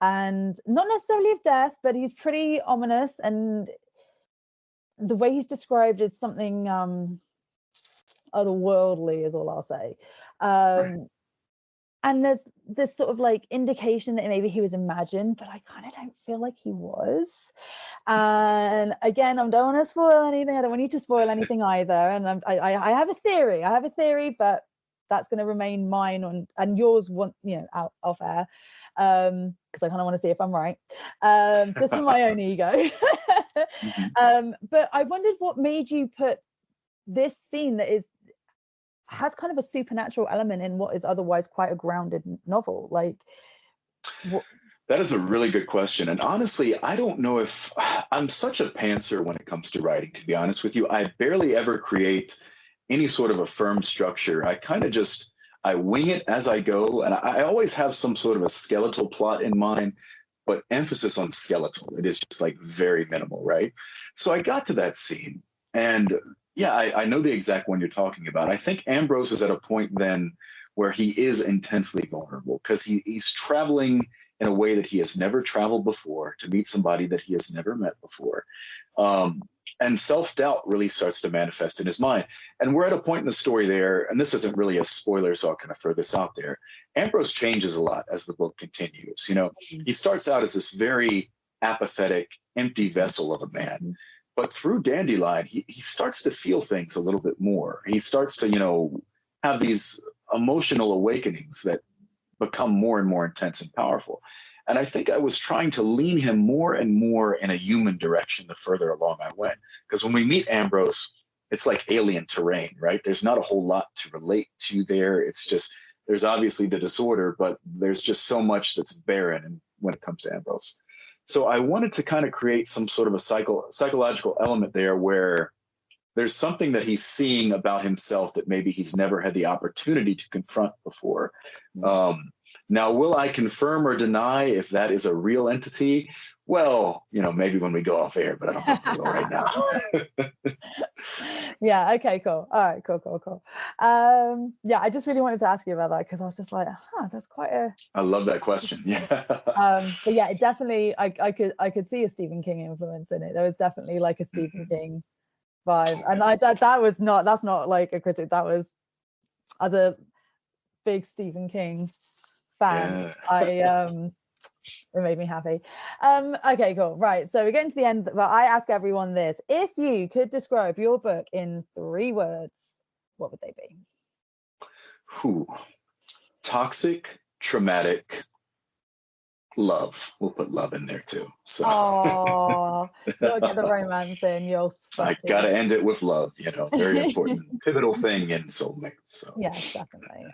and not necessarily of death, but he's pretty ominous. And the way he's described is something otherworldly is all I'll say. Right. And there's this sort of like indication that maybe he was imagined, but I kind of don't feel like he was. And again, I don't want to spoil anything. I don't want you to spoil anything either. And I have a theory, but that's going to remain mine and yours, you know, out off air, because I kind of want to see if I'm right, just for my own ego. But I wondered what made you put this scene that has kind of a supernatural element in what is otherwise quite a grounded novel. Like, that is a really good question. And honestly, I don't know if I'm such a pantser when it comes to writing, to be honest with you. I barely ever create any sort of a firm structure. I kind of I wing it as I go. And I always have some sort of a skeletal plot in mind, but emphasis on skeletal. It is just like very minimal, right? So I got to that scene, and yeah, I know the exact one you're talking about. I think Ambrose is at a point then where he is intensely vulnerable because he's traveling in a way that he has never traveled before to meet somebody that he has never met before. And self-doubt really starts to manifest in his mind. And we're at a point in the story there, and this isn't really a spoiler, so I'll kind of throw this out there. Ambrose changes a lot as the book continues. You know, he starts out as this very apathetic, empty vessel of a man. But through Dandelion, he starts to feel things a little bit more. He starts to, you know, have these emotional awakenings that become more and more intense and powerful. And I think I was trying to lean him more and more in a human direction the further along I went. Because when we meet Ambrose, it's like alien terrain, right? There's not a whole lot to relate to there. It's just, there's obviously the disorder, but there's just so much that's barren when it comes to Ambrose. So I wanted to kind of create some sort of a psychological element there where there's something that he's seeing about himself that maybe he's never had the opportunity to confront before. Now, will I confirm or deny if that is a real entity? Well, you know, maybe when we go off air, but I don't have to go right now. Yeah. Okay, cool. All right, cool. Yeah, I just really wanted to ask you about that because I was just like, that's quite a... I love that question. Yeah. But yeah, it definitely, I could see a Stephen King influence in it. There was definitely like a Stephen King vibe. And that's not like a critic. That was, as a big Stephen King fan, yeah. It made me happy. Okay, cool. Right. So we're getting to the end, but I ask everyone this. If you could describe your book in 3 words, what would they be? Toxic, traumatic, love. We'll put love in there too. So Oh, you'll get the romance in. You'll I gotta end it with love, very important, pivotal thing in Soulmates. So yes, definitely.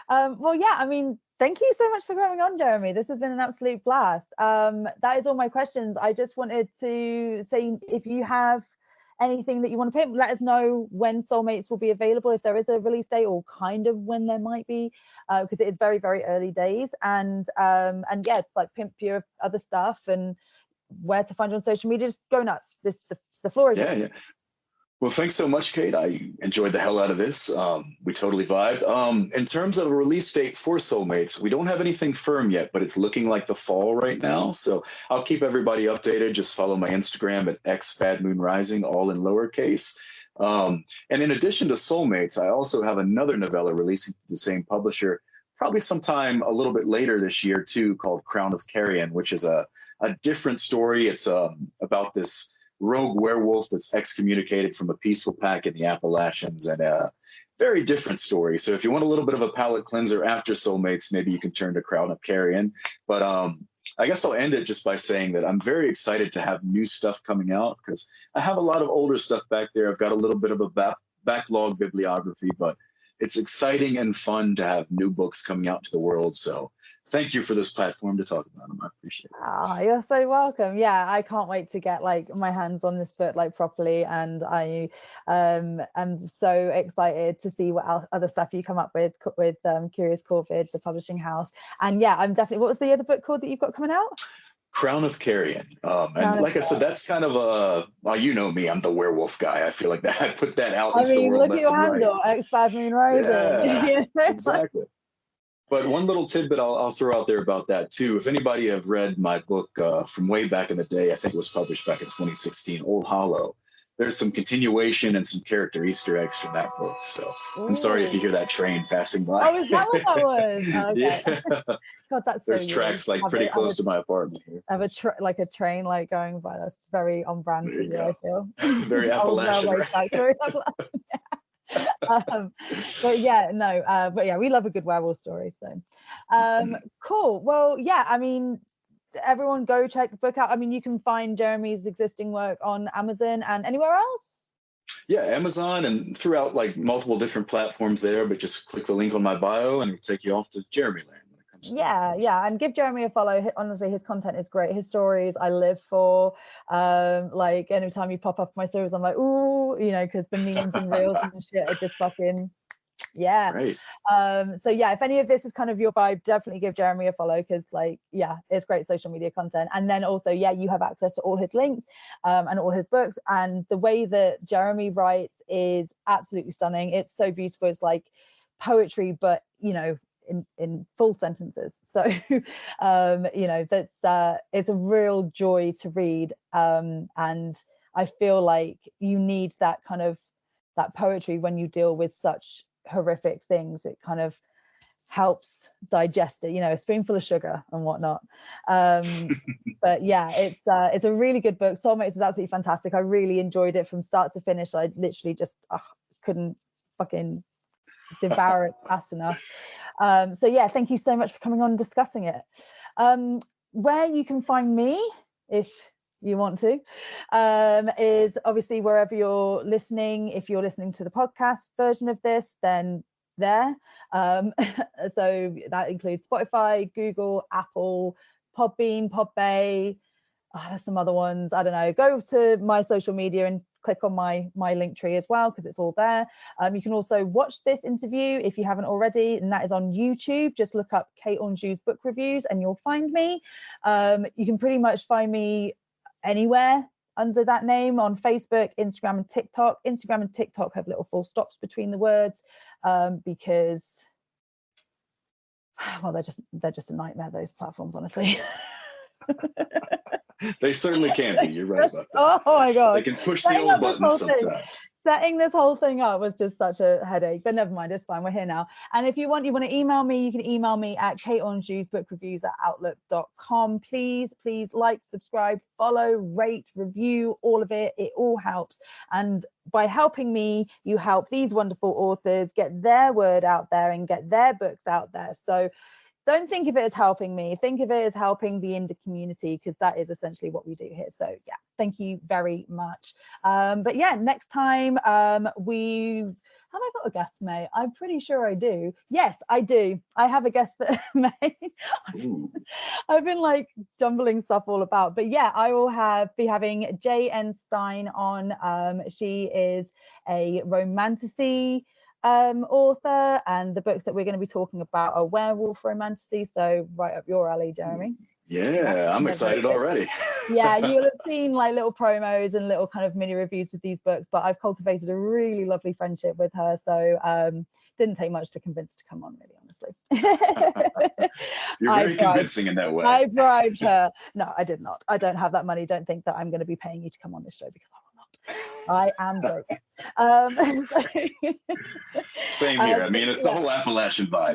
Well, yeah, I mean, thank you so much for coming on, Jeremy. This has been an absolute blast. That is all my questions. I just wanted to say, if you have anything that you want to pimp, let us know when Soulmates will be available, if there is a release date, or kind of when there might be, because it is very, very early days. And yeah, like pimp your other stuff and where to find you on social media. Just go nuts. The floor is yours. yeah. Well, thanks so much, Kate. I enjoyed the hell out of this. We totally vibed. In terms of a release date for Soulmates, we don't have anything firm yet, but it's looking like the fall right now. So I'll keep everybody updated. Just follow my Instagram at xbadmoonrising, all in lowercase. And in addition to Soulmates, I also have another novella releasing to the same publisher, probably sometime a little bit later this year too, called Crown of Carrion, which is a different story. It's about this rogue werewolf that's excommunicated from a peaceful pack in the Appalachians, and a very different story. So if you want a little bit of a palate cleanser after Soulmates, maybe you can turn to Crown of Carrion. But I guess I'll end it just by saying that I'm very excited to have new stuff coming out, because I have a lot of older stuff back there. I've got a little bit of a backlog bibliography, but it's exciting and fun to have new books coming out to the world. So thank you for this platform to talk about them. I appreciate it. You're so welcome. Yeah, I can't wait to get my hands on this book properly, and I am so excited to see what other stuff you come up with Curious Corvid, the publishing house. And yeah, I'm definitely. What was the other book called that you've got coming out? Crown of Carrion. And like I said, that's kind of well, you know me, I'm the werewolf guy. I feel like that I put that out into the world. Look at your handle, Bad Moon Rising. Yeah, exactly. But one little tidbit I'll throw out there about that too. If anybody have read my book from way back in the day, I think it was published back in 2016, Old Hollow, there's some continuation and some character Easter eggs from that book. So I'm sorry if you hear that train passing by. Oh, is that what that was? Oh, okay. Yeah. God, that's so there's tracks pretty close to my apartment here. I have a train going by. That's very on brand for you, I feel. Very Appalachian. Very Appalachian. Yeah. But yeah, we love a good werewolf story. So cool. Well, yeah, I mean, everyone go check the book out. I mean, you can find Jeremy's existing work on Amazon and anywhere else. Yeah, Amazon and throughout multiple different platforms there, but just click the link on my bio and it'll take you off to Jeremy Land. Yeah, and give Jeremy a follow. Honestly, his content is great. His stories I live for. Anytime you pop up my stories, I'm like, ooh, because the memes and reels and shit are just fucking yeah. Right. So yeah, if any of this is kind of your vibe, definitely give Jeremy a follow, because it's great social media content. And then also, you have access to all his links and all his books. And the way that Jeremy writes is absolutely stunning. It's so beautiful. It's like poetry, but in full sentences. So that's it's a real joy to read. And I feel like you need that kind of that poetry when you deal with such horrific things. It kind of helps digest it, a spoonful of sugar and whatnot. But yeah, it's a really good book. Soulmates is absolutely fantastic. I really enjoyed it from start to finish. I literally just couldn't fucking devour it fast enough. So yeah, thank you so much for coming on and discussing it. Where you can find me, if you want to, is obviously wherever you're listening. If you're listening to the podcast version of this, then there. So that includes Spotify, Google, Apple, Podbean, Podbay. There's some other ones. I don't know. Go to my social media and click on my link tree as well, because it's all there. You can also watch this interview if you haven't already, and that is on YouTube. Just look up Kate Anjou's book reviews and you'll find me. You can pretty much find me anywhere under that name on Facebook, Instagram, and TikTok. Instagram and TikTok have little full stops between the words because, well, they're just a nightmare, those platforms, honestly. They certainly can be. You're right about that. Oh my god! They can push the old button sometimes. Setting this whole thing up was just such a headache, but never mind, it's fine. We're here now. And if you want to email me, you can email me at kateonjewsbookreviews@outlook.com. Please like, subscribe, follow, rate, review, all of it. It all helps. And by helping me, you help these wonderful authors get their word out there and get their books out there. So don't think of it as helping me. Think of it as helping the indie community, because that is essentially what we do here. So yeah, thank you very much. But yeah, next time have I got a guest, May? I'm pretty sure I do. Yes, I do. I have a guest for May. I've been like jumbling stuff all about. But yeah, I will be having J.N. Stein on. She is a romantasy author, and the books that we're going to be talking about are werewolf romantasy, so right up your alley, Jeremy. Yeah, I'm excited already. Yeah, you'll have seen like little promos and little kind of mini reviews of these books, but I've cultivated a really lovely friendship with her, so didn't take much to convince her to come on, really, honestly. You're very convincing in that way. I bribed her. No, I did not. I don't have that money. Don't think that I'm going to be paying you to come on this show, because I will not. I am broke. Same here. I mean, it's the whole Appalachian vibe,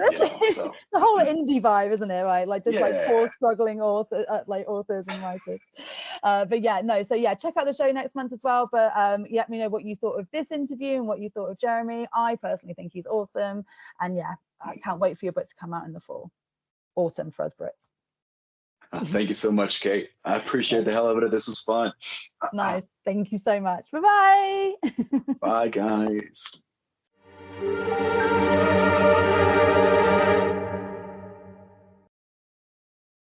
so. The whole indie vibe, isn't it? Right, like just like poor struggling authors and writers. But yeah, no. So yeah, check out the show next month as well. But let me know what you thought of this interview and what you thought of Jeremy. I personally think he's awesome, and yeah, I can't wait for your book to come out in the autumn for us Brits. Thank you so much, Kate. I appreciate the hell of it. This was fun. Nice. Thank you so much. Bye-bye. Bye, guys.